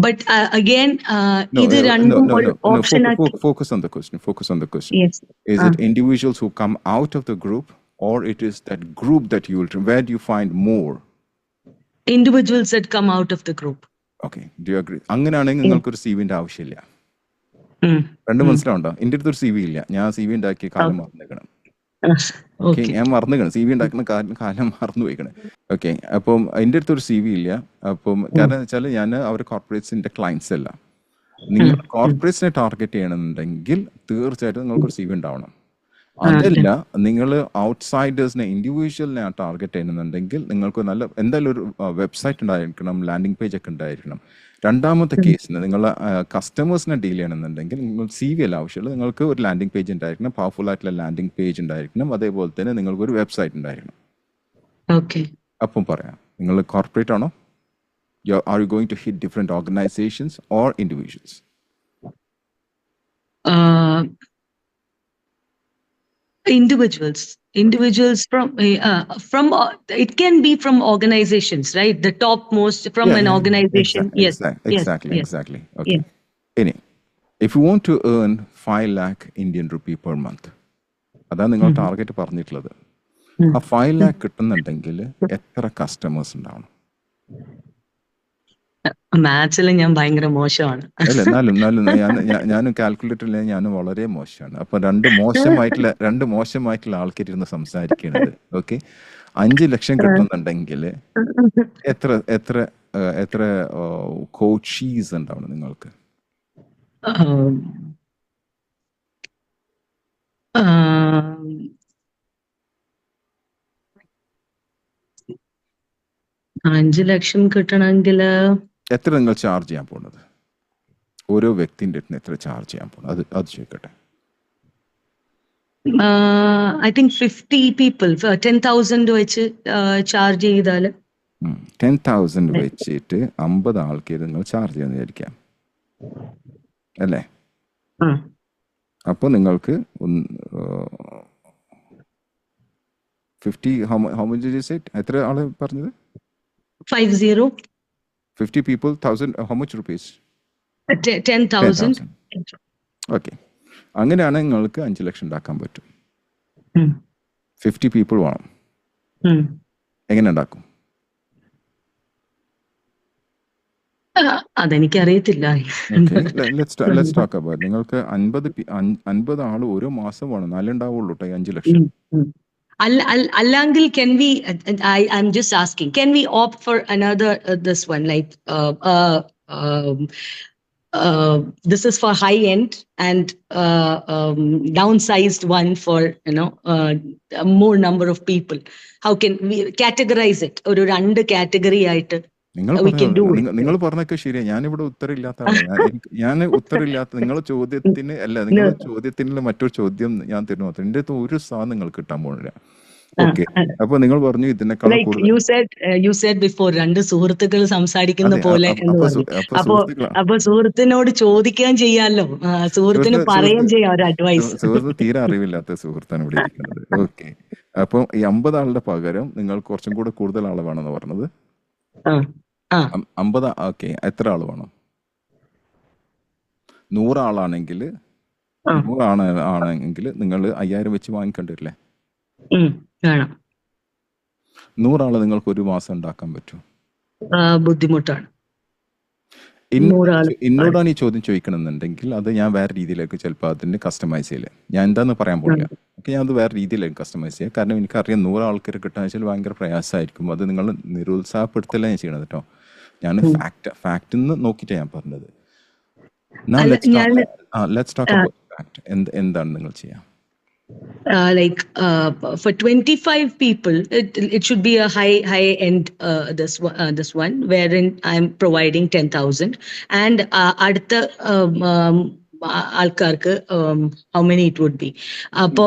But again, either option. Focus on the question. Yes. Is it individuals who come out of the group, or it is that group that you will? Where do you find more? Individuals that come out of the group. Okay. Do you agree? അങ്ങനെയാണെങ്കിൽ നിങ്ങൾക്ക് ഒരു CV ന്റെ ആവശ്യമില്ല. രണ്ട് മനസ്സിലാവുണ്ടോ? എൻ്റെ അടുത്ത് ഒരു CV ഇല്ല, ഞാൻ CV ഉണ്ടാക്കിയ കാലം മറന്നേക്കണം. ഓക്കെ, ഞാൻ മറന്നുകണം, CV ഉണ്ടാക്കുന്ന കാലം മറന്നു പോയിക്കണേ. ഓക്കെ, അപ്പം എൻ്റെ അടുത്തൊരു CV ഇല്ല. അപ്പം കാരണം വെച്ചാൽ ഞാൻ അവർ കോർപ്പറേറ്റ്സിന്റെ ക്ലയൻസ് അല്ല. നിങ്ങൾ കോർപ്പറേറ്റ്സിനെ ടാർഗറ്റ് ചെയ്യണമെന്നുണ്ടെങ്കിൽ തീർച്ചയായിട്ടും നിങ്ങൾക്കൊരു CV ഉണ്ടാവണം. അതല്ല, നിങ്ങൾ ഔട്ട്സൈഡേഴ്സിനെ, ഇൻഡിവിജ്വലിനെ ടാർഗറ്റ് ചെയ്യുന്നുണ്ടെങ്കിൽ നിങ്ങൾക്ക് നല്ല എന്തായാലും ഒരു വെബ്സൈറ്റ് ഉണ്ടായിരിക്കണം, ലാൻഡിംഗ് പേജ് ഒക്കെ ഉണ്ടായിരിക്കണം. രണ്ടാമത്തെ കേസിന് നിങ്ങൾ കസ്റ്റമേഴ്സിനെ ഡീൽ ചെയ്യണമെന്നുണ്ടെങ്കിൽ നിങ്ങൾ CV അല്ല ആവശ്യമുള്ളൂ, നിങ്ങൾക്ക് ഒരു ലാൻഡിംഗ് പേജ് ഉണ്ടായിരിക്കണം, പവർഫുൾ ആയിട്ടുള്ള ലാൻഡിംഗ് പേജ് ഉണ്ടായിരിക്കണം, അതേപോലെ തന്നെ നിങ്ങൾക്ക് ഒരു വെബ്സൈറ്റ് ഉണ്ടായിരിക്കണം. ഓക്കെ, അപ്പം പറയാം, നിങ്ങൾ കോർപ്പറേറ്റ് ആണോ? Are you going to hit different organizations or individuals? Individuals from it can be from organizations, right? The topmost from an organization. Exactly. Okay. Anyway, if you want to earn 5 lakh Indian rupee per month, അതാണ് നിങ്ങൾ target പറഞ്ഞിട്ടുള്ളത്. ആ 5 lakh കിട്ടുന്നുണ്ടെങ്കിൽ എത്ര customers ഉണ്ടാവണം? മാത്സിൽ ഞാൻ ഭയങ്കര മോശമാണ്. അല്ല, എന്നാലും ഞാനും കാൽക്കുലേറ്ററിൽ ഞാനും വളരെ മോശമാണ്. അപ്പൊ രണ്ട് മോശമായിട്ടുള്ള ആൾക്കാരിരുന്ന് സംസാരിക്കുന്നത്. ഓക്കെ, 5 ലക്ഷം കിട്ടുന്നുണ്ടെങ്കിൽ എത്ര കോച്ചീസ് ഉണ്ടാവണം നിങ്ങൾക്ക്? അഞ്ച് ലക്ഷം കിട്ടണമെങ്കിൽ എത്ര നിങ്ങൾ ചാർജ് ചെയ്യാൻ പോകുന്നത്? ഓരോ വ്യക്തിൻ്റെ അടുത്ത് എത്ര ചാർജ് ചെയ്യാൻ പോകുന്നത്? അത് ചോദിക്കട്ടെ. I think 50 people, 10,000 വെച്ച് ചാർജ് ചെയ്താൽ 10,000 വെച്ചിട്ട് 50 ആൾക്കാർ നിങ്ങൾ ചാർജ് ചെയ്യുന്ന വിചാരിക്കാം അല്ലേ? അപ്പോൾ നിങ്ങൾക്ക് 50 how much did you say? എത്ര ആള് പറഞ്ഞത്? 50 people 1000 how much rupees? 10,000. Okay, അങ്ങനെയാണ് നിങ്ങൾക്ക് 5 ലക്ഷം ഉണ്ടാക്കാൻ പറ്റും. 50 people വേണം. എങ്ങനെ ഉണ്ടാക്കും? അതെനിക്ക് അറിയത്തില്ല. Let's talk about നിങ്ങൾക്ക് 50 ആള് ഓരോ മാസം വേണം, എന്നാലേ ഉണ്ടാവുള്ളൂ 5 ലക്ഷം. Alangil, can we, I'm just asking, can we opt for another, this one, like, this is for high end and downsized one for, a more number of people. How can we categorize it? Or രണ്ട് category ആയിട്ട് നിങ്ങൾ പറഞ്ഞൊക്കെ ശരിയാ. ഞാനിവിടെ ഉത്തരമില്ലാത്ത ആളാണ്. ഞാൻ ഉത്തരമില്ലാത്ത നിങ്ങളുടെ ചോദ്യത്തിന് അല്ല, നിങ്ങളുടെ ചോദ്യത്തിന് മറ്റൊരു ചോദ്യം ഞാൻ തരുന്നു. എന്റെ അടുത്ത് ഒരു സാധനം നിങ്ങൾക്ക് കിട്ടാൻ പോണില്ല. ഓക്കെ, അപ്പൊ നിങ്ങൾ പറഞ്ഞു ഇതിനേക്കാൾ you said before രണ്ട് സുഹൃത്തുക്കൾ സംസാരിക്കുന്ന പോലെ എന്ന് പറഞ്ഞു. അപ്പൊ സുഹൃത്തിനോട് ചോദിക്കാൻ ചെയ്യാലോ, സുഹൃത്തിന് പറയുകയും ചെയ്യാം ഒരു അഡ്വൈസ്. സുഹൃത്ത് തീരെ അറിവില്ലാത്ത സുഹൃത്താണ് ഇവിടെ ഇരിക്കുന്നത്. ഓക്കെ, അപ്പൊ ഈ 50 ആളുടെ പകരം നിങ്ങൾ കുറച്ചും കൂടെ കൂടുതൽ ആള് വേണമെന്ന് പറഞ്ഞത്. 50, ഓക്കെ, എത്ര ആള് വേണം? 100 ആളാണെങ്കിൽ 100 ആണെങ്കിൽ നിങ്ങൾ 5000 വെച്ച് വാങ്ങിക്കേണ്ടി വരില്ലേ? 100 ആള് നിങ്ങൾക്ക് ഒരു മാസം ഉണ്ടാക്കാൻ പറ്റും? ബുദ്ധിമുട്ടാണ്. എന്നോടാണ് ഈ ചോദ്യം ചോദിക്കണമെന്നുണ്ടെങ്കിൽ അത് ഞാൻ വേറെ രീതിയിലേക്ക് ചിലപ്പോൾ അതിന് കസ്റ്റമൈസ് ചെയ്യില്ല. ഞാൻ എന്താന്ന് പറയാൻ പോകില്ല. ഓക്കെ, ഞാൻ അത് വേറെ രീതിയിലേക്ക് കസ്റ്റമൈസ് ചെയ്യാം. കാരണം എനിക്കറിയാം 100 ആൾക്കാർ കിട്ടാന്ന് വെച്ചാൽ ഭയങ്കര പ്രയാസമായിരിക്കും. അത് നിങ്ങൾ നിരുത്സാഹപ്പെടുത്തല്ല ഞാൻ ചെയ്യണത് കേട്ടോ. ഞാൻ ഫാക്ട് നോക്കിയിട്ടാണ് ഞാൻ പറഞ്ഞത്. Let's talk about fact. എന്താണ് നിങ്ങൾ ചെയ്യാം? Like for 25 people, it should be a high end this one wherein I'm providing 10,000 and അടുത്ത ആൾക്കാർക്ക് how many it would be? അപ്പൊ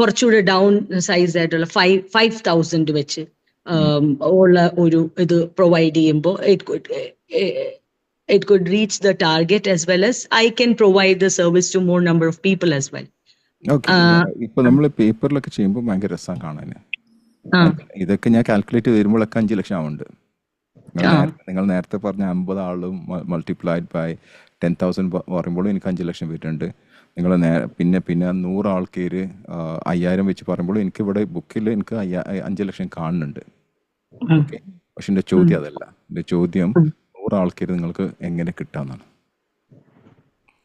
കുറച്ചുകൂടെ ഡൗൺ സൈസ് ആയിട്ടുള്ള 5,000 വെച്ച് ഉള്ള ഒരു ഇത് പ്രൊവൈഡ് ചെയ്യുമ്പോൾ it could reach the target as well as I can provide the service to more number of people as well. Okay, ഇപ്പൊ നമ്മള് പേപ്പറിലൊക്കെ ചെയ്യുമ്പോൾ ഭയങ്കര രസം കാണാൻ. ഇതൊക്കെ ഞാൻ കാൽക്കുലേറ്റ് ചെയ്ത് വരുമ്പോഴൊക്കെ 5 ലക്ഷം ആവുന്നുണ്ട്. നിങ്ങൾ നേരത്തെ പറഞ്ഞ 50 ആളും മൾട്ടിപ്ലൈഡ് ബൈ 10,000 പറയുമ്പോഴും എനിക്ക് 5 ലക്ഷം വരുന്നുണ്ട്. നിങ്ങൾ പിന്നെ 100 ആൾക്കാർ 5000 വെച്ച് പറയുമ്പോഴും എനിക്ക് ഇവിടെ ബുക്കിൽ എനിക്ക് 5 ലക്ഷം കാണുന്നുണ്ട്. ഓക്കെ, പക്ഷെ എൻ്റെ ചോദ്യം അതല്ല. എൻ്റെ ചോദ്യം 100 ആൾക്കാർ നിങ്ങൾക്ക് എങ്ങനെ കിട്ടാന്നാണ്.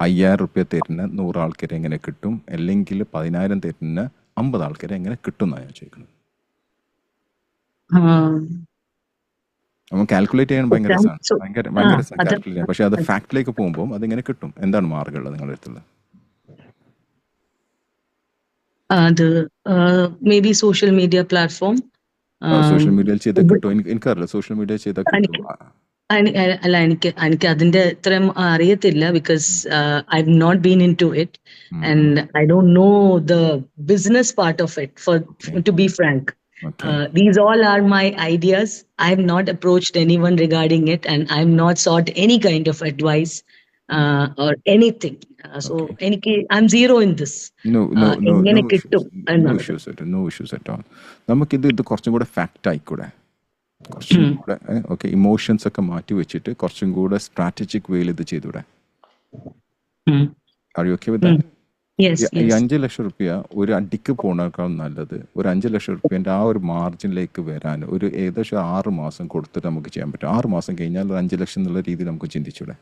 5000 റുപ്യ തരുന്ന 100 ആൾക്കാരെ എങ്ങനെ കിട്ടും, അല്ലെങ്കിൽ 10,000 തരുന്ന 50 ആൾക്കാരെ എങ്ങനെ കിട്ടും എന്നാണ് ഞാൻ ചോദിക്കുന്നത്. നമ്മൾ കാൽക്കുലേറ്റ് ചെയ്യാൻ ഭയങ്കര കാൽക്കുലേറ്റ് ചെയ്യാം. പക്ഷെ അത് ഫാക്ടിലേക്ക് പോകുമ്പോൾ അതെങ്ങനെ കിട്ടും? എന്താണ് മാർഗമുള്ളത് നിങ്ങളുടെ അടുത്തുള്ളത്? അത് may be social media platform. Social മീഡിയയിൽ ചെയ്താൽ കിട്ടും? എനിക്കറിയില്ല. സോഷ്യൽ മീഡിയ ചെയ്താൽ കിട്ടും? അല്ല, എനിക്ക് അതിന്റെ ഇത്രയും അറിയത്തില്ല. Because I have not been into it and I don't know the business part of it, for to be frank. These all are my ideas. I have not approached anyone regarding it and I have not sought any kind of advice or anything. So I'm zero in this. No issues at all. നമുക്കിത് കുറച്ചും കൂടെ fact ആയിക്കൂടെ? കുറച്ചും കൂടെ okay, emotions ഒക്കെ മാറ്റി വെച്ചിട്ട് കുറച്ചും കൂടെ സ്ട്രാറ്റജിക് വേയിൽ ഇത് ചെയ്തൂടെ? Are you okay with that? ഈ 5 ലക്ഷം റുപ്യ ഒരു അടിക്ക് പോണേക്കാൾ നല്ലത് ഒരു 5 ലക്ഷം റുപ്യൻ്റെ ആ ഒരു മാർജിനിലേക്ക് വരാൻ ഒരു ഏകദേശം 6 മാസം കൊടുത്തിട്ട് നമുക്ക് ചെയ്യാൻ പറ്റും. 6 മാസം കഴിഞ്ഞാൽ ഒരു 5 ലക്ഷം എന്നുള്ള രീതിയിൽ നമുക്ക് ചിന്തിച്ചൂടെ?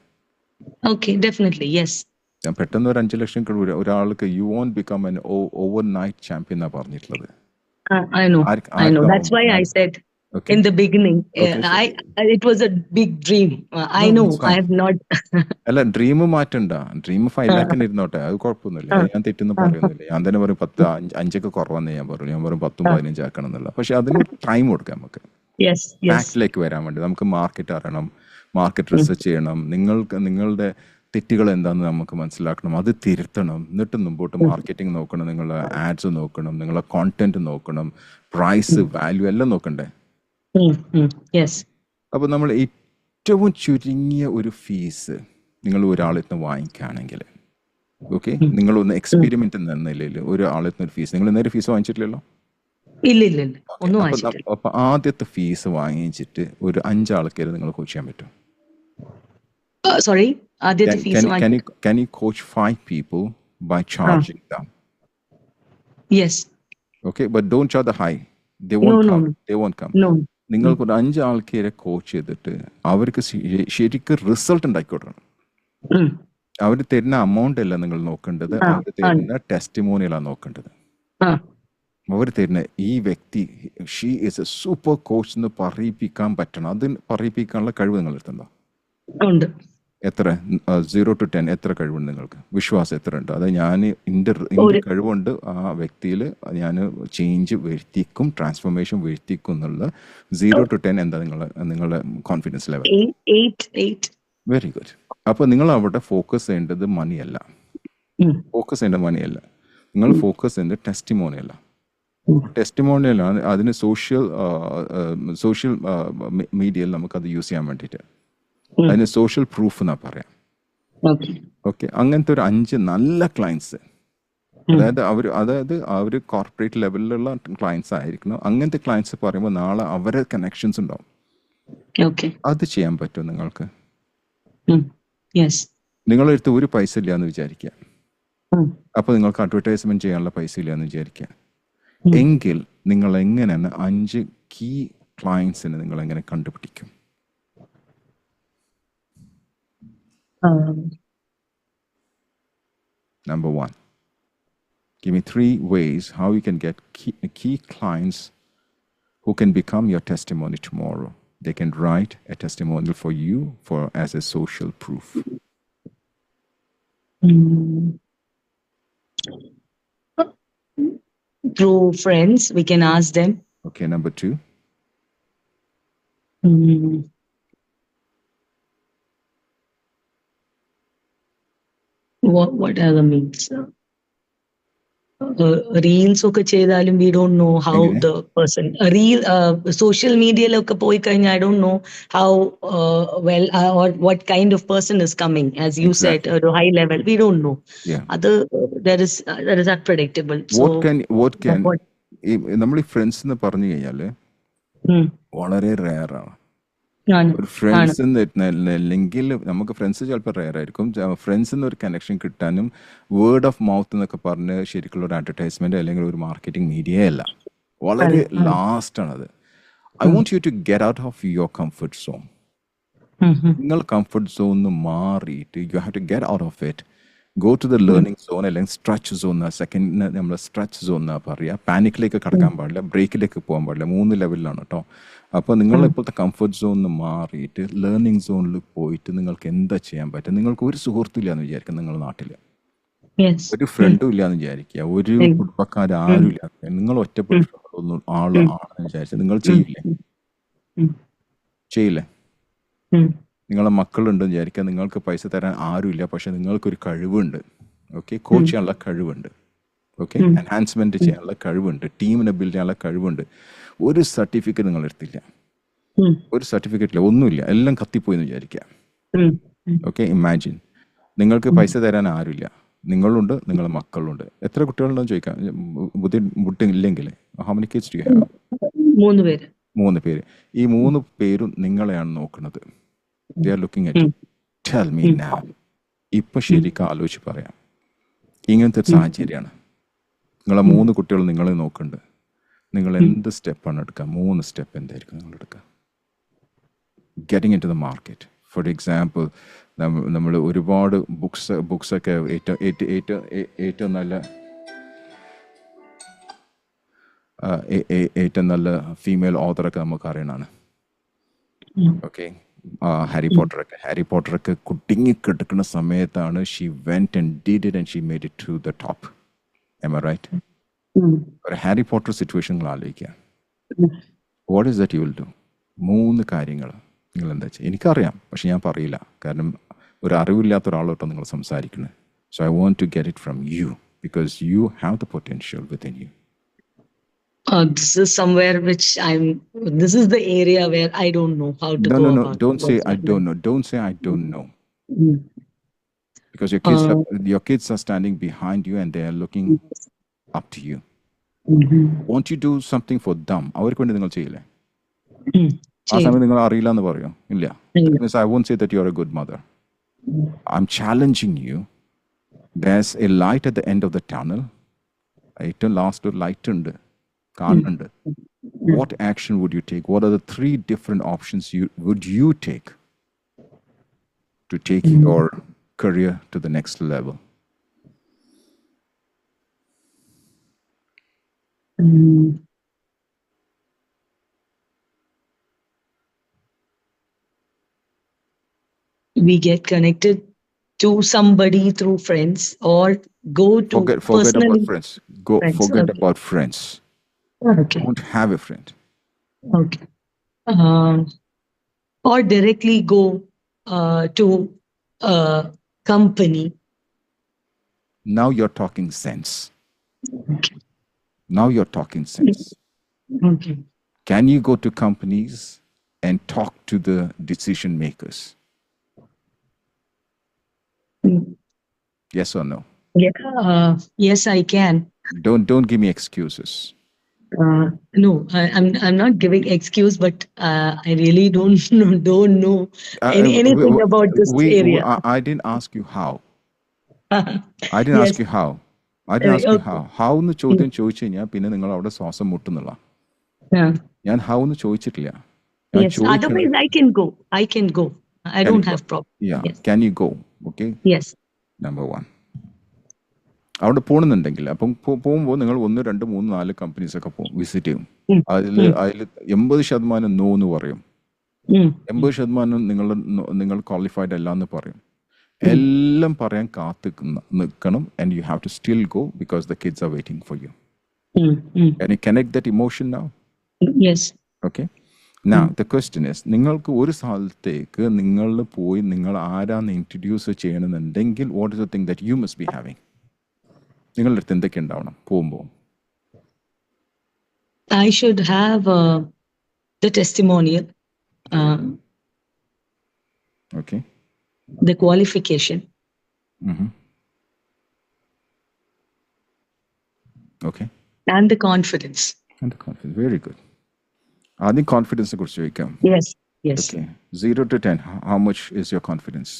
പെട്ടെന്ന് ഒരു 5 ലക്ഷം കിട്ടൂല ഒരാൾക്ക്. You won't become an overnight champion എന്നാ പറഞ്ഞിട്ടുള്ളത്. I know. That's why I said in the beginning, it was a big dream. I know I have not. അല്ല, ഡ്രീം മാറ്റണ്ട. ഡ്രീം 5 ലാഖിന് ഇരുന്നോട്ടെ, അത് കുഴപ്പമൊന്നുമില്ല. ഞാൻ തെറ്റൊന്നും പറയുന്നില്ല. ഞാൻ തന്നെ പറയും 5 കുറവെന്നേ ഞാൻ പറയും. ഞാൻ പറയും 10 15 ആക്കണം എന്നുള്ള. പക്ഷെ അതിന് ടൈം കൊടുക്കാം നമുക്ക്. ഫാക്ടിലേക്ക് വരാൻ വേണ്ടി നമുക്ക് മാർക്കറ്റ് അറിയണം, മാർക്കറ്റ് റിസർച്ച് ചെയ്യണം. നിങ്ങളുടെ തെറ്റുകൾ എന്താണെന്ന് നമുക്ക് മനസ്സിലാക്കണം, അത് തിരുത്തണം, എന്നിട്ട് മുമ്പോട്ട് മാർക്കറ്റിംഗ് നോക്കണം, നിങ്ങളുടെ ആഡ്സ് നോക്കണം, നിങ്ങളുടെ കോണ്ടന്റ് നോക്കണം, പ്രൈസ് വാല്യൂ എല്ലാം നോക്കണ്ടേ. അപ്പോൾ നമ്മൾ ഏറ്റവും ചുരുങ്ങിയ ഒരു ഫീസ് നിങ്ങൾ ഒരാളിൽ നിന്ന് വാങ്ങിക്കുകയാണെങ്കിൽ, ഓക്കെ, നിങ്ങളൊന്ന് എക്സ്പെരിമെന്റ് എന്ന നിലയിൽ ഒരാളിൽ നിന്ന് ഒരു ഫീസ്, നിങ്ങൾ നേരെ ഫീസ് വാങ്ങിച്ചിട്ടില്ലല്ലോ? ഇല്ല ഒന്നും വാങ്ങിച്ചിട്ടില്ല. അപ്പൊ ആദ്യത്തെ ഫീസ് വാങ്ങിച്ചിട്ട് ഒരു 5 ആൾക്കാരെ നിങ്ങൾ കോച്ച് ചെയ്യാൻ പറ്റും? Sorry, ആദ്യത്തെ fees can you coach 5 people by charging them? Yes. Okay, but don't charge the high. They won't come. No. നിങ്ങൾക്ക് ഒരു 5 ആൾക്കാരെ കോച്ച് ചെയ്തിട്ട് അവർക്ക് ശരിക്കും റിസൾട്ട് ഉണ്ടാക്കി കൊടുക്കണം. അവർ തരുന്ന അമൗണ്ട് അല്ല നിങ്ങൾ നോക്കേണ്ടത്, അവർ തരുന്ന ടെസ്റ്റിമോണിയലാണ് നോക്കേണ്ടത്. അവർ തരുന്ന ഈ വ്യക്തി she is A super coach എന്ന് പറയിപ്പിക്കാൻ പറ്റണം. അത് പറയിപ്പിക്കാനുള്ള കഴിവ് നിങ്ങൾ എടുത്തുണ്ടോ? എത്ര 0 to 10 എത്ര കഴിവുണ്ട് നിങ്ങൾക്ക്? വിശ്വാസം എത്ര ഉണ്ട്? അത് ഞാൻ എൻ്റെ കഴിവുണ്ട്, ആ വ്യക്തിയിൽ ഞാൻ ചേഞ്ച് വരുത്തിക്കും, ട്രാൻസ്ഫോർമേഷൻ വരുത്തിക്കും എന്നുള്ള 0 to 10 എന്താ നിങ്ങളുടെ കോൺഫിഡൻസ് ലെവൽ? 8. Very good. അപ്പോൾ നിങ്ങൾ അവിടെ ഫോക്കസ് ചെയ്യേണ്ടത് മണിയല്ല, നിങ്ങൾ ഫോക്കസ് ചെയ്യേണ്ടത് ടെസ്റ്റിമോണിയല്ല. ടെസ്റ്റിമോണിയലാണ് അതിന് സോഷ്യൽ മീഡിയയിൽ നമുക്കത് യൂസ് ചെയ്യാൻ വേണ്ടിയിട്ട് അതിന് സോഷ്യൽ പ്രൂഫ് എന്നാ പറയാം. ഓക്കെ, അങ്ങനത്തെ ഒരു 5 നല്ല ക്ലയൻസ്, അതായത് അവർ കോർപ്പറേറ്റ് ലെവലിലുള്ള ക്ലയൻസ് ആയിരിക്കണം. അങ്ങനത്തെ ക്ലയൻസ് പറയുമ്പോൾ നാളെ അവരെ കണക്ഷൻസ് ഉണ്ടാവും. അത് ചെയ്യാൻ പറ്റും നിങ്ങൾക്ക്. നിങ്ങളുടെ അടുത്ത് ഒരു പൈസ ഇല്ല എന്ന് വിചാരിക്കുക, അപ്പൊ നിങ്ങൾക്ക് അഡ്വർടൈസ്മെന്റ് ചെയ്യാനുള്ള പൈസ ഇല്ല എന്ന് വിചാരിക്കുക. എങ്കിൽ നിങ്ങൾ എങ്ങനെയാണ് 5 കീ ക്ലയൻസിനെ നിങ്ങൾ എങ്ങനെ കണ്ടുപിടിക്കും? Number 1, give me 3 ways how you can get key clients who can become your testimony tomorrow. They can write a testimonial for you as a social proof. Through friends, we can ask them. Okay, number 2. What are the means? Reels ഒക്കെ ചെയ്താലും we don't know how the person social media ലൊക്കെ പോയി കഴിഞ്ഞാൽ I don't know how well or what kind of person is coming, as you said, at a high level we don't know. That is unpredictable. What can നമ്മൾ ഈ friends എന്ന് പറഞ്ഞു കഴിഞ്ഞാൽ വളരെ rare ആണ്. ഒരു ഫ്രണ്ട്സ് അല്ലെങ്കിൽ നമുക്ക് ഫ്രണ്ട്സ് ചിലപ്പോൾ റെയർ ആയിരിക്കും. ഫ്രണ്ട്സ് എന്നൊരു കണക്ഷൻ കിട്ടാനും വേർഡ് ഓഫ് മൗത്ത് എന്നൊക്കെ പറഞ്ഞ് ശരിക്കുള്ള ഒരു അഡ്വർടൈസ്മെന്റ് അല്ലെങ്കിൽ ഒരു മാർക്കറ്റിംഗ് മീഡിയ അല്ല, വളരെ ലാസ്റ്റ് ആണത്. I want you to get out of your comfort zone. നിങ്ങൾ കംഫർട്ട് സോണിന്ന് മാറിയിട്ട് you have to get out of it, go to the learning zone അല്ലെങ്കിൽ സ്ട്രെച്ച് സോൺ. സെക്കൻഡ് നമ്മൾ സ്ട്രെച്ച് സോൺ എന്നാ പറയുക. പാനിക്കിലേക്ക് കടക്കാൻ പാടില്ല, ബ്രേക്കിലേക്ക് പോകാൻ പാടില്ല. 3 ലെവലിലാണ് കേട്ടോ. അപ്പോൾ നിങ്ങൾ ഇപ്പോഴത്തെ കംഫർട്ട് സോണിന്ന് മാറിയിട്ട് ലേണിംഗ് സോണിൽ പോയിട്ട് നിങ്ങൾക്ക് എന്താ ചെയ്യാൻ പറ്റും? നിങ്ങൾക്ക് ഒരു സുഹൃത്തും എന്ന് വിചാരിക്കുക, നിങ്ങളുടെ നാട്ടിൽ ഒരു ഫ്രണ്ടും ഇല്ലാന്ന് വിചാരിക്കുക, ഒരു കുടുംബക്കാരും ഇല്ല, നിങ്ങൾ ഒറ്റപ്പെട്ട ആളാണെന്ന് വിചാരിച്ചാൽ നിങ്ങൾ ചെയ്യില്ലേ? നിങ്ങളെ മക്കളുണ്ടെന്ന് വിചാരിക്കുക, നിങ്ങൾക്ക് പൈസ തരാൻ ആരുമില്ല, പക്ഷെ നിങ്ങൾക്കൊരു കഴിവുണ്ട്. ഓക്കെ, കോച്ച് ചെയ്യാനുള്ള കഴിവുണ്ട്, ഓക്കെ, എൻഹാൻസ്മെന്റ് ചെയ്യാനുള്ള കഴിവുണ്ട്, ടീമിനെ ബിൽഡ് ചെയ്യാനുള്ള കഴിവുണ്ട്. ഒരു സർട്ടിഫിക്കറ്റ് നിങ്ങൾ എടുത്തില്ല, ഒരു സർട്ടിഫിക്കറ്റില്ല, ഒന്നുമില്ല, എല്ലാം കത്തിപ്പോയി എന്ന് വിചാരിക്കുക. ഓക്കെ, ഇമാജിൻ നിങ്ങൾക്ക് പൈസ തരാൻ ആരുമില്ല, നിങ്ങളുണ്ട്, നിങ്ങളുടെ മക്കളുണ്ട്. എത്ര കുട്ടികളുണ്ടെന്ന് ചോദിക്കാം, ബുദ്ധി ഇല്ലെങ്കിൽ. How many kids do you have? 3 പേര്. ഈ 3 പേരും നിങ്ങളെയാണ് നോക്കുന്നത്. They are looking at you. Tell me now. ഇപ്പൊ ശരിക്കും ആലോചിച്ച് പറയാം, ഇങ്ങനത്തെ ഒരു സാഹചര്യമാണ്. നിങ്ങളെ 3 കുട്ടികൾ നിങ്ങളെ നോക്കുന്നുണ്ട്. നിങ്ങൾ എന്ത് സ്റ്റെപ്പാണ് എടുക്കുക? 3 സ്റ്റെപ്പ് എന്തായിരിക്കും നിങ്ങൾ എടുക്കുക? Getting into the market. For example, നമ്മൾ ഒരുപാട് ബുക്സൊക്കെ ഏറ്റവും നല്ല ഫീമെയിൽ ഓതറൊക്കെ നമുക്ക് അറിയണതാണ്. ഓക്കെ, ഹാരി പോട്ടറൊക്കെ കുടുങ്ങിക്കെടുക്കുന്ന സമയത്താണ് she went and did it and she made it to the top. Am I right? ഒരു ഹാരി പോട്ടർ സിറ്റുവേഷൻ നിങ്ങൾ ആലോചിക്കുക. What is that you will do? 3 കാര്യങ്ങൾ നിങ്ങൾ എന്താ ചെയ്യുക? എനിക്കറിയാം, പക്ഷെ ഞാൻ പറയില്ല, കാരണം ഒരു അറിവില്ലാത്ത ഒരാളോട്ടോ നിങ്ങൾ സംസാരിക്കുന്നത്. So I want to get it from you because you have the potential within you. This is somewhere which this is the area where I don't know how to go No. about. Don't say I don't know. Don't say I don't know. Because your kids are standing behind you and they are looking up to you. Won't you do something for them? അവർക്ക് വേണ്ടി നിങ്ങൾ ചെയ്യില്ലേ? ആ സമയം നിങ്ങൾ അറിയില്ല എന്ന് പറയോ? ഇല്ല. I won't say that you're a good mother. I'm challenging you. There's a light at the end of the tunnel. ഏറ്റവും ലാസ്റ്റ് ഒരു ലൈറ്റ് ഉണ്ട്, കാണുന്നുണ്ട്. What action would you take? What are the 3 different options would you take to take your career to the next level? We get connected to somebody through friends or go to Forget about friends. Forget okay. about friends. Okay. Don't have a friend. Okay. Or directly go to a company. Now you're talking sense. Okay. Now you're talking sense. Okay. Can you go to companies and talk to the decision makers? Yes or no? Yeah. Yes, I can. Don't give me excuses. No, I'm not giving excuse, but I really don't know anything about this area. I didn't ask you how. I didn't ask you how. I didn't ask you how. How എന്ന് ചോദ്യം ചോദിച്ചു കഴിഞ്ഞാൽ പിന്നെ നിങ്ങൾ അവിടെ ശ്വാസം മുട്ടുന്നുള്ള. ഞാൻ how എന്ന് ചോദിച്ചിട്ടില്ല. Yes, otherwise I can go. I don't have problem. Yeah. Yes. Can you go? Okay. Yes. Number 1. അവിടെ പോകണമെന്നുണ്ടെങ്കിൽ അപ്പം പോകുമ്പോൾ നിങ്ങൾ 1, 2, 3, 4 കമ്പനീസ് ഒക്കെ പോകും, വിസിറ്റ് ചെയ്യും. അതിൽ 80% നോ എന്ന് പറയും, 80% നിങ്ങൾ ക്വാളിഫൈഡ് അല്ല എന്ന് പറയും. എല്ലാം പറയാൻ കാത്ത് നിൽക്കണം. And you have to still go because the kids are waiting for you. Can you connect that emotion now? Yes. Okay. Now the question is, നിങ്ങൾക്ക് ഒരു സ്ഥലത്തേക്ക് നിങ്ങൾ പോയി നിങ്ങൾ ആരാന്ന് ഇൻട്രൊഡ്യൂസ് ചെയ്യണമെന്നുണ്ടെങ്കിൽ what is the thing that you must be having? നിങ്ങളുടെ അടുത്ത് എന്തൊക്കെ ഉണ്ടാവണം പോകുമ്പോൾ? I should have the testimonial, Okay. the qualification. Okay. And the confidence. And the confidence. Very good. ആദ്യം കോൺഫിഡൻസിനെ കുറിച്ച് ചോദിക്കാം. Yes. Okay. 0 to 10, how much is your confidence?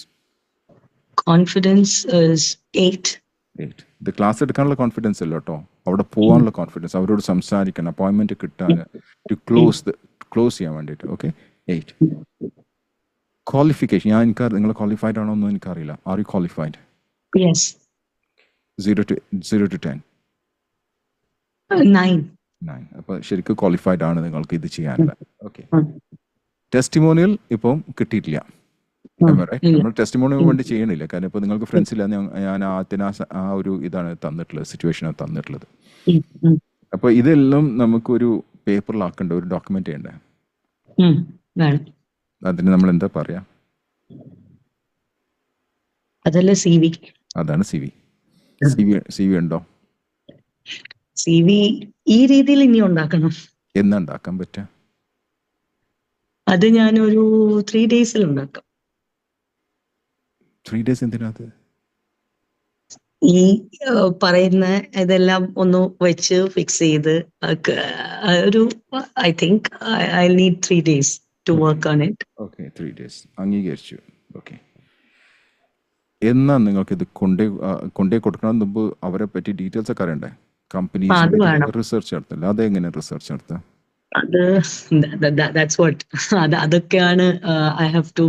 Confidence is 8. 8. ഇത് class എടുക്കാനുള്ള കോൺഫിഡൻസ് അല്ല കേട്ടോ, അവിടെ പോകാനുള്ള കോൺഫിഡൻസ്, അവരോട് സംസാരിക്കണം, അപ്പോയിൻമെന്റ് കിട്ടാൻ, ടു ക്ലോസ് ചെയ്യാൻ വേണ്ടിയിട്ട്. ഓക്കെ. 8. ക്വാളിഫിക്കേഷൻ, നിങ്ങൾ ക്വാളിഫൈഡ് ആണോ എന്ന് എനിക്കറിയില്ല. Are you qualified? Yes. 0 to 10. 9. അപ്പൊ ശരിക്കും ക്വാളിഫൈഡ് ആണ് നിങ്ങൾക്ക് ഇത് ചെയ്യാനുള്ള. ഓക്കെ. ടെസ്റ്റിമോണിയൽ ഇപ്പം കിട്ടിയിട്ടില്ല. നമ്മൾ ടെസ്റ്റിമോണിയൽ വേണ്ടി ചെയ്യണില്ല, കാരണം ഇപ്പൊ നിങ്ങൾക്ക് ഫ്രണ്ട്സ് ഇല്ല. ഞാൻ ആ ഒരു ഇതാണ് തന്നിട്ടുള്ളത്, സിറ്റുവേഷനാണ് തന്നിട്ടുള്ളത്. അപ്പൊ ഇതെല്ലാം നമുക്കൊരു പേപ്പറിലാക്കേണ്ട, ഒരു ഡോക്യുമെന്റ് ചെയ്യണ്ടേ? അതിന് നമ്മൾ എന്താ പറയാ? അതല്ല CV. അതാണ് CV. CV ഉണ്ടോ? CV ഈ രീതിയിൽ ഇനി ഉണ്ടാക്കണം. എന്നാ ഉണ്ടാക്കാൻ പറ്റുക? അത് ഞാനൊരു 3 days ഉണ്ടാക്കാം. 3 days എന്തിനാത്? ഈ പറയുന്ന ഇതെല്ലാം ഒന്ന് വെച്ച് ഫിക്സ് ചെയ്ത് ഒരു I think I'll need 3 days to work on it. Okay, 3 days. അംഗീകരിച്ചു. ഓക്കെ. എന്നാ നിങ്ങൾക്ക് ഇത് കൊണ്ടേ കൊടുക്കണം മുമ്പ് അവരെ പറ്റി ഡീറ്റെയിൽസ് ഒക്കെ അറിയണ്ടേ? കമ്പനീസ് റിസർച്ച് നടത്തില്ല. അതെങ്ങനെ റിസർച്ച് നടത്താം? അതൊക്കെയാണ് I have to.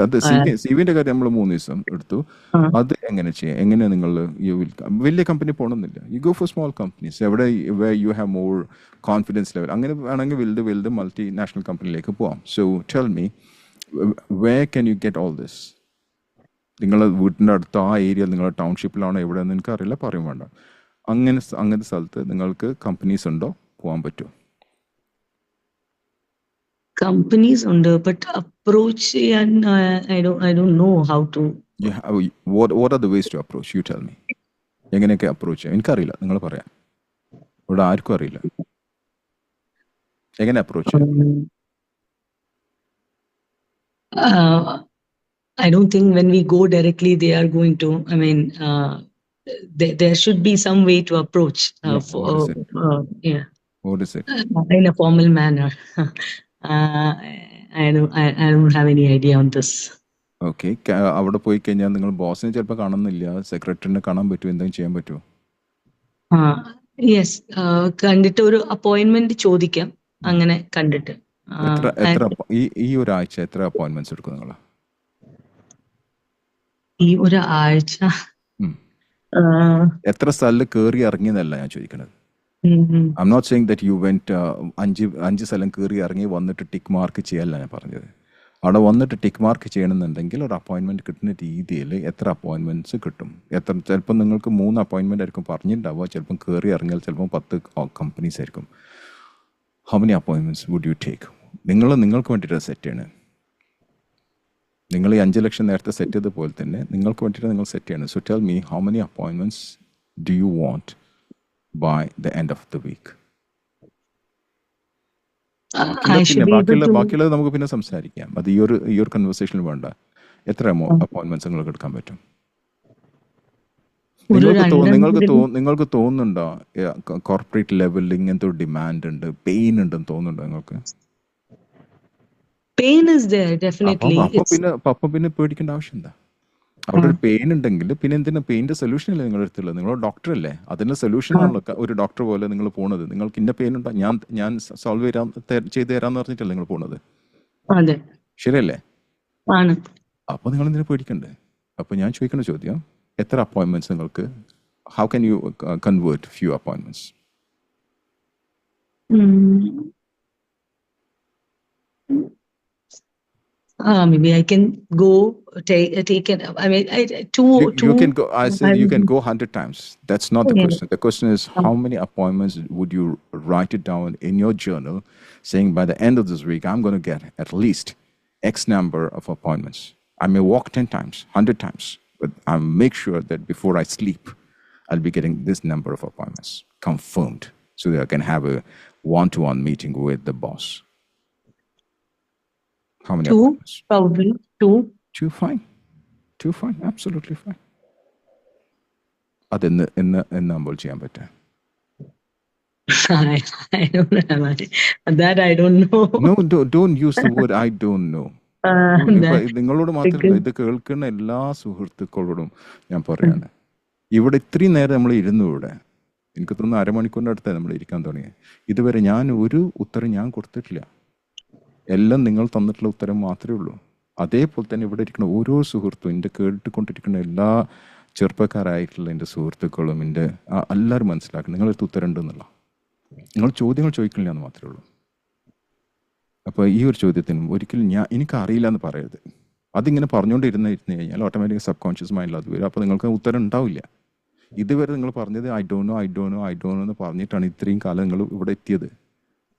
അത് സിവിന്റെ കാര്യം നമ്മൾ 3 ദിവസം എടുത്തു. അത് എങ്ങനെ ചെയ്യാം? എങ്ങനെ നിങ്ങൾ വലിയ കമ്പനി പോകണമെന്നില്ല. You go for small companies, എവിടെ you have more confidence level. അങ്ങനെ വേണമെങ്കിൽ വലുത് മൾട്ടി നാഷണൽ കമ്പനിയിലേക്ക് പോവാം. So tell me, where can you get all this? നിങ്ങളുടെ വീട്ടിൻ്റെ അടുത്ത് ആ ഏരിയ, നിങ്ങളുടെ ടൗൺഷിപ്പിലാണോ എവിടെയെന്ന് എനിക്കറിയില്ല, പറയും വേണ്ട. അങ്ങനത്തെ സ്ഥലത്ത് നിങ്ങൾക്ക് കമ്പനീസ് ഉണ്ടോ, പോകാൻ പറ്റുമോ? Companies under, but approach and I don't know how to. What are the ways to approach? You tell me. എങ്ങനെയൊക്കെ അപ്രോച്ച് ചെയ്യാം? എനിക്കറിയില്ല, നിങ്ങൾ പറയാം. ഇവിടെ ആർക്കും അറിയില്ല എങ്ങനെ അപ്രോച്ച് ചെയ്യാം. I don't think when we go directly, they are going to. I mean, there should be some way to approach. What is it? Yeah. What is it? In a formal manner. I don't have any idea on this. Okay, അവിടെ പോയി കഴിഞ്ഞാൽ നിങ്ങൾ ബോസിനെ ചിലപ്പോൾ കാണുന്നില്ല, സെക്രട്ടറിനെ കാണാൻ പറ്റുമോ, എന്തെങ്കിലും ചെയ്യാൻ പറ്റുമോ? യെസ്, കണ്ടിട്ട് ഒരു അപ്പോയിന്റ്മെന്റ് ചോദിക്കാം. അങ്ങനെ കണ്ടിട്ട്. എത്ര ഈ ഒരാഴ്ച എത്ര അപ്പോയിന്റ്മെന്റ്സ് എടുക്കും നിങ്ങൾ? ഈ ഒരാഴ്ച എത്ര സ്ഥലത്ത് കയറി ഇറങ്ങിയെന്നല്ല ഞാൻ ചോദിക്കുന്നത്. I'm not saying that you went 5 സ്ഥലം കയറി ഇറങ്ങി വന്നിട്ട് ടിക്ക് മാർക്ക് ചെയ്യല്ല ഞാൻ പറഞ്ഞത്. അവിടെ വന്നിട്ട് ടിക്ക് മാർക്ക് ചെയ്യണമെന്നുണ്ടെങ്കിൽ ഒരു അപ്പോയിൻമെൻറ്റ് കിട്ടുന്ന രീതിയിൽ എത്ര അപ്പോയിൻമെൻറ്റ്സ് കിട്ടും? ചിലപ്പോൾ നിങ്ങൾക്ക് 3 അപ്പോയിൻമെൻ്റ് ആയിരിക്കും പറഞ്ഞിട്ടുണ്ടാവുക, ചിലപ്പം കയറി ഇറങ്ങിയാൽ ചിലപ്പം 10 കമ്പനീസ് ആയിരിക്കും. How many appointments would you take? നിങ്ങൾക്ക് വേണ്ടിയിട്ട് സെറ്റ് ചെയ്യണം. നിങ്ങൾ ഈ 5 ലക്ഷം നേരത്തെ സെറ്റ് ചെയ്ത പോലെ തന്നെ നിങ്ങൾക്ക് വേണ്ടിയിട്ട് നിങ്ങൾ സെറ്റ് ചെയ്യണം. So tell me, how many appointments do you want by the end of the week? ബാക്കിയുള്ളത് നമുക്ക് പിന്നെ സംസാരിക്കാം. അത് ഈ ഒരു കൺവെർസേഷനിൽ വേണ്ട. എത്ര അപ്പോയിന്റ്മെന്റ്സ് നിങ്ങൾക്ക് എടുക്കാൻ പറ്റും? നിങ്ങൾക്ക് തോന്നുന്നുണ്ടോ കോർപ്പറേറ്റ് ലെവലിൽ ഇങ്ങനത്തെ ഒരു ഡിമാൻഡ് ഉണ്ട്, പെയിൻ ഉണ്ടെന്ന് തോന്നുന്നുണ്ടോ നിങ്ങൾക്ക്? അപ്പൊ പിന്നെ പേടിക്കേണ്ട ആവശ്യം എന്താ? അവിടെ ഒരു പെയിൻ ഉണ്ടെങ്കിൽ പിന്നെ എന്തിനാ പെയിൻ്റെ സൊല്യൂഷൻ അല്ലേ നിങ്ങളുടെ അടുത്തുള്ളത്? നിങ്ങൾ ഡോക്ടർ അല്ലേ, അതിൻ്റെ സൊല്യൂഷനാണല്ലോ ഒരു ഡോക്ടർ പോലെ നിങ്ങൾ പോണത്. നിങ്ങൾക്ക് ഇന്ന പെയിൻ ഉണ്ടോ, ഞാൻ സോൾവ് ചെയ്ത് തരാന്ന് പറഞ്ഞിട്ടല്ലേ നിങ്ങൾ പോണത്? ശരിയല്ലേ? അപ്പൊ നിങ്ങൾ എന്തിനാ പേടിക്കണ്ടേ? അപ്പൊ ഞാൻ ചോദിക്കുന്ന ചോദ്യം, എത്ര അപ്പോയിന്റ്മെന്റ്സ് നിങ്ങൾക്ക്? How can you convert few appointments? Maybe I can go take it. I mean, you can go. I said you can go 100 times. That's not the question. The question is, how many appointments would you write it down in your journal, saying by the end of this week, I'm going to get at least X number of appointments. I may walk 10 times, 100 times, but I'll make sure that before I sleep, I'll be getting this number of appointments confirmed, so that I can have a one-to-one meeting with the boss. How many? 2, probably 2. 2 fine. 2 fine. Absolutely fine. Number ചെയ്യാൻ പറ്റും? I don't know. That I don't know. No, don't use the word I don't know. നിങ്ങളോട് മാത്രമല്ല, ഇത് കേൾക്കുന്ന എല്ലാ സുഹൃത്തുക്കളോടും ഞാൻ പറയാണ്. ഇവിടെ ഇത്രയും നേരം നമ്മൾ ഇരുന്നു. ഇവിടെ എനിക്ക് തോന്നുന്നു 1/2 മണിക്കൂറിൻ്റെ അടുത്തായി നമ്മൾ ഇരിക്കാൻ തുടങ്ങി. ഇതുവരെ ഞാൻ ഒരു ഉത്തരം ഞാൻ കൊടുത്തിട്ടില്ല. എല്ലാം നിങ്ങൾ തന്നിട്ടുള്ള ഉത്തരം മാത്രമേ ഉള്ളൂ. അതേപോലെ തന്നെ ഇവിടെ ഇരിക്കുന്ന ഓരോ സുഹൃത്തും, എൻ്റെ കേട്ടുകൊണ്ടിരിക്കുന്ന എല്ലാ ചെറുപ്പക്കാരായിട്ടുള്ള എൻ്റെ സുഹൃത്തുക്കളും എൻ്റെ എല്ലാവരും മനസ്സിലാക്കണം നിങ്ങളടുത്ത് ഉത്തരം ഉണ്ടെന്നുള്ള. നിങ്ങൾ ചോദ്യങ്ങൾ ചോദിക്കില്ല എന്ന് മാത്രമേ ഉള്ളൂ. അപ്പോൾ ഈ ഒരു ചോദ്യത്തിനും ഒരിക്കലും എനിക്കറിയില്ല എന്ന് പറയരുത്. അതിങ്ങനെ പറഞ്ഞുകൊണ്ടിരുന്ന് കഴിഞ്ഞാൽ ഓട്ടോമാറ്റിക് സബ് കോൺഷ്യസ് മൈൻഡിൽ അത് വരും. അപ്പോൾ നിങ്ങൾക്ക് ഉത്തരം ഉണ്ടാവില്ല. ഇതുവരെ നിങ്ങൾ പറഞ്ഞത് ഐ ഡോണ്ട് നോ എന്ന് പറഞ്ഞിട്ടാണ് ഇത്രയും കാലം നിങ്ങൾ ഇവിടെ എത്തിയത്.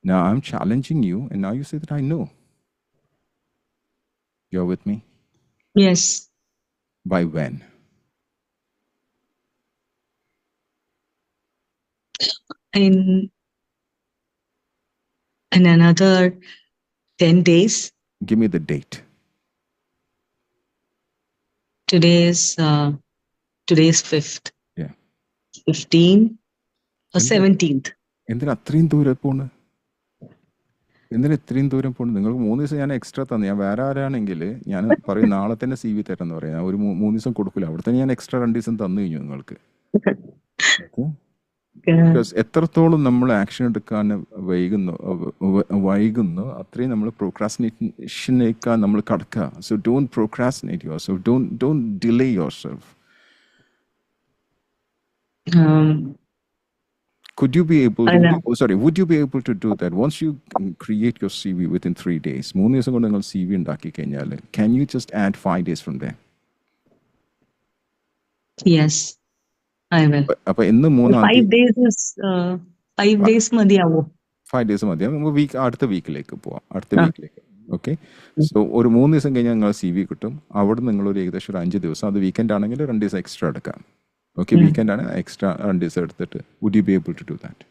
Now I'm challenging you, and now you say that I know. You're with me? Yes. By when? In another 10 days. Give me the date. Today's 5th. Yeah. 15 or 17th. എന്തിനാ അത്രയും ദൂരം പോണ്? എന്തിനാ ഇത്രയും ദൂരം പോണ്? നിങ്ങൾക്ക് 3 ദിവസം ഞാൻ എക്സ്ട്രാ തന്നെ. ഞാൻ വേറെ ആരാണെങ്കിൽ ഞാൻ പറയും നാളെ തന്നെ CV തരാമെന്ന് പറയാം. ഒരു 3 ദിവസം കൊടുക്കില്ല. അവിടെ തന്നെ ഞാൻ എക്സ്ട്രാ 2 ദിവസം തന്നു കഴിഞ്ഞു നിങ്ങൾക്ക്. എത്രത്തോളം നമ്മൾ ആക്ഷൻ എടുക്കാൻ വൈകുന്നു അത്രയും നമ്മൾ പ്രോക്രാസ്റ്റിനേഷനേക്കാൾ നമ്മൾ കടക്കുക. So don't procrastinate yourself. Don't delay yourself. Would you be able to do that once you create your CV within 3 days? 3 ദിവസം കൊണ്ട് നിങ്ങൾ CV ഉണ്ടാക്കി കഴിഞ്ഞാൽ can you just add 5 days from there? Yes, I will. അപ്പോൾ ഇന്ന് 5 days is 5 days മതിയാവോ? 5 days മതി. നമുക്ക് അടുത്ത വീക്കിലേക്ക് പോവാം. അടുത്ത വീക്കിലേക്ക്. ഓക്കെ. സോ ഒരു 3 ദിവസം കഴിഞ്ഞാൽ നിങ്ങൾ CV കിട്ടും. അവിടെ നിങ്ങളൊരു ഏകദേശം ഒരു 5 ദിവസം, അത് വീക്കെൻഡ് ആണെങ്കിൽ 2 ദിവസം എക്സ്ട്രാ എടുക്കാം. ഓക്കെ, വീക്കെൻഡ് ആണ് എക്സ്ട്രാ 2 ദിവസം എടുത്തിട്ട് would you be able to do that?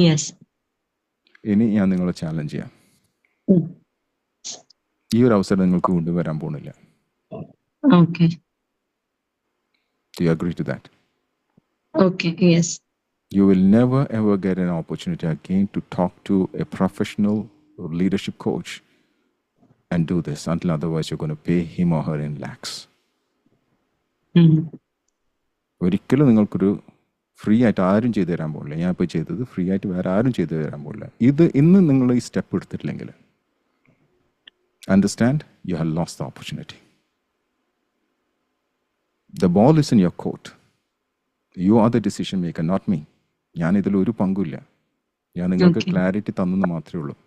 Yes. ഇനി ഞാൻ നിങ്ങളെ ചാലഞ്ച് ചെയ്യാം. ഈ ഒരു അവസരം നിങ്ങൾക്ക് വീണ്ടും വരാൻ പോകുന്നില്ല. Okay. Do you agree to that? Okay. Yes. You will never ever get an opportunity again to talk to a professional or leadership coach and do this until otherwise you're going to pay him or her in lakhs. ഒരിക്കലും നിങ്ങൾക്കൊരു free ആയിട്ട് ആരും ചെയ്തു തരാൻ പോകില്ല. ഞാൻ ഇപ്പോൾ ചെയ്തത് ഫ്രീ ആയിട്ട് വേറെ ആരും ചെയ്തു തരാൻ പോകില്ല. ഇന്ന് നിങ്ങൾ ഈ സ്റ്റെപ്പ് എടുത്തിട്ടില്ലെങ്കിൽ, understand, you have lost the opportunity. The ball is in your court. You are the decision maker, not me. ഞാനിതിൽ ഒരു പങ്കുമില്ല. ഞാൻ നിങ്ങൾക്ക് ക്ലാരിറ്റി തന്നെന്ന് മാത്രമേ ഉള്ളൂ.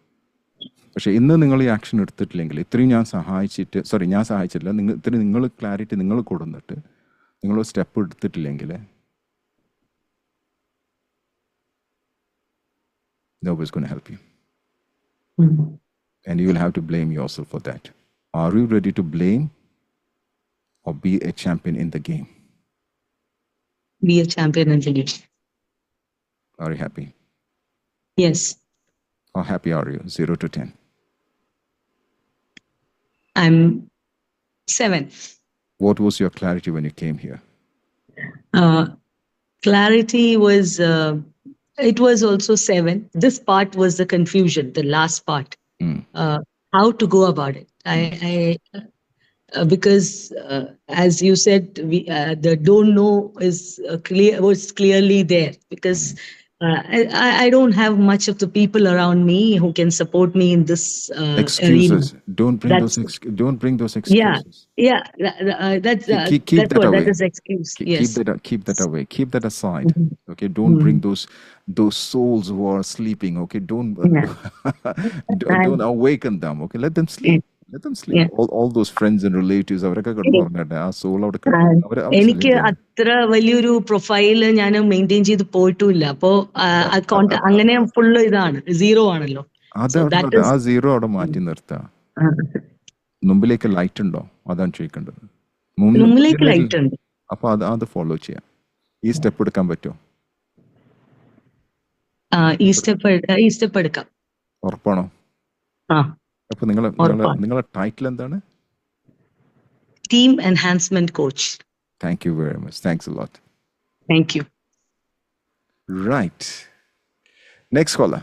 പക്ഷേ ഇന്ന് നിങ്ങൾ ഈ ആക്ഷൻ എടുത്തിട്ടില്ലെങ്കിൽ, ഇത്രയും ഞാൻ സഹായിച്ചിട്ടില്ല, ഇത്രയും നിങ്ങൾ ക്ലാരിറ്റി നിങ്ങൾ കൊടുന്നിട്ട് നിങ്ങൾ step എടുത്തിട്ടില്ലെങ്കിൽ, nobody's going to help you. And you will have to blame yourself for that. Are you ready to blame or be a champion in the game? Be a champion in the game. Are you happy? Yes. How happy are you? 0 to 10. I'm 7. What was your clarity when you came here? Clarity was, it was also 7. This part was the confusion, the last part. How to go about it. Because as you said, the don't know is was clearly there, because I don't have much of the people around me who can support me in this excuses. arena. Don't bring those excuses. Yeah. That's keep that away. That is excuse. Yes. Keep that away. Keep that aside. Okay. Don't bring those souls who are sleeping. Okay. Don't awaken them. Okay. Let them sleep. Let them sleep. Yeah. All those friends and relatives, അവരൊക്കെ കിടന്നുറങ്ങട്ടെ. ആ soul അവിടെ എനിക്ക് അത്ര വലിയൊരു profile ഞാൻ maintain ചെയ്ത് പോയിട്ടുമില്ല. അപ്പോ അങ്ങനെ ഫുള്ള് ഇതാണ്, സീറോ ആണല്ലോ. ആ സീറോ അവിടെ മാറ്റി നിർത്താം. മുമ്പിലേക്ക് ലൈറ്റ് ഉണ്ടോ? അതാണ് ചോദിക്കേണ്ടത്. മുമ്പിലേക്ക് ലൈറ്റ് ഉണ്ട്. അപ്പൊ അത് ഫോളോ ചെയ്യാം. ഈ സ്റ്റെപ്പ് എടുക്കാൻ പറ്റുമോ? ഈ സ്റ്റെപ്പ് എടുക്കാം. ഉറപ്പാണോ? അപ്പൊ നിങ്ങളെ ടൈറ്റിൽ എന്താണ്? Team enhancement coach. Thank you very much. Thanks a lot. Thank you. Right. Next caller.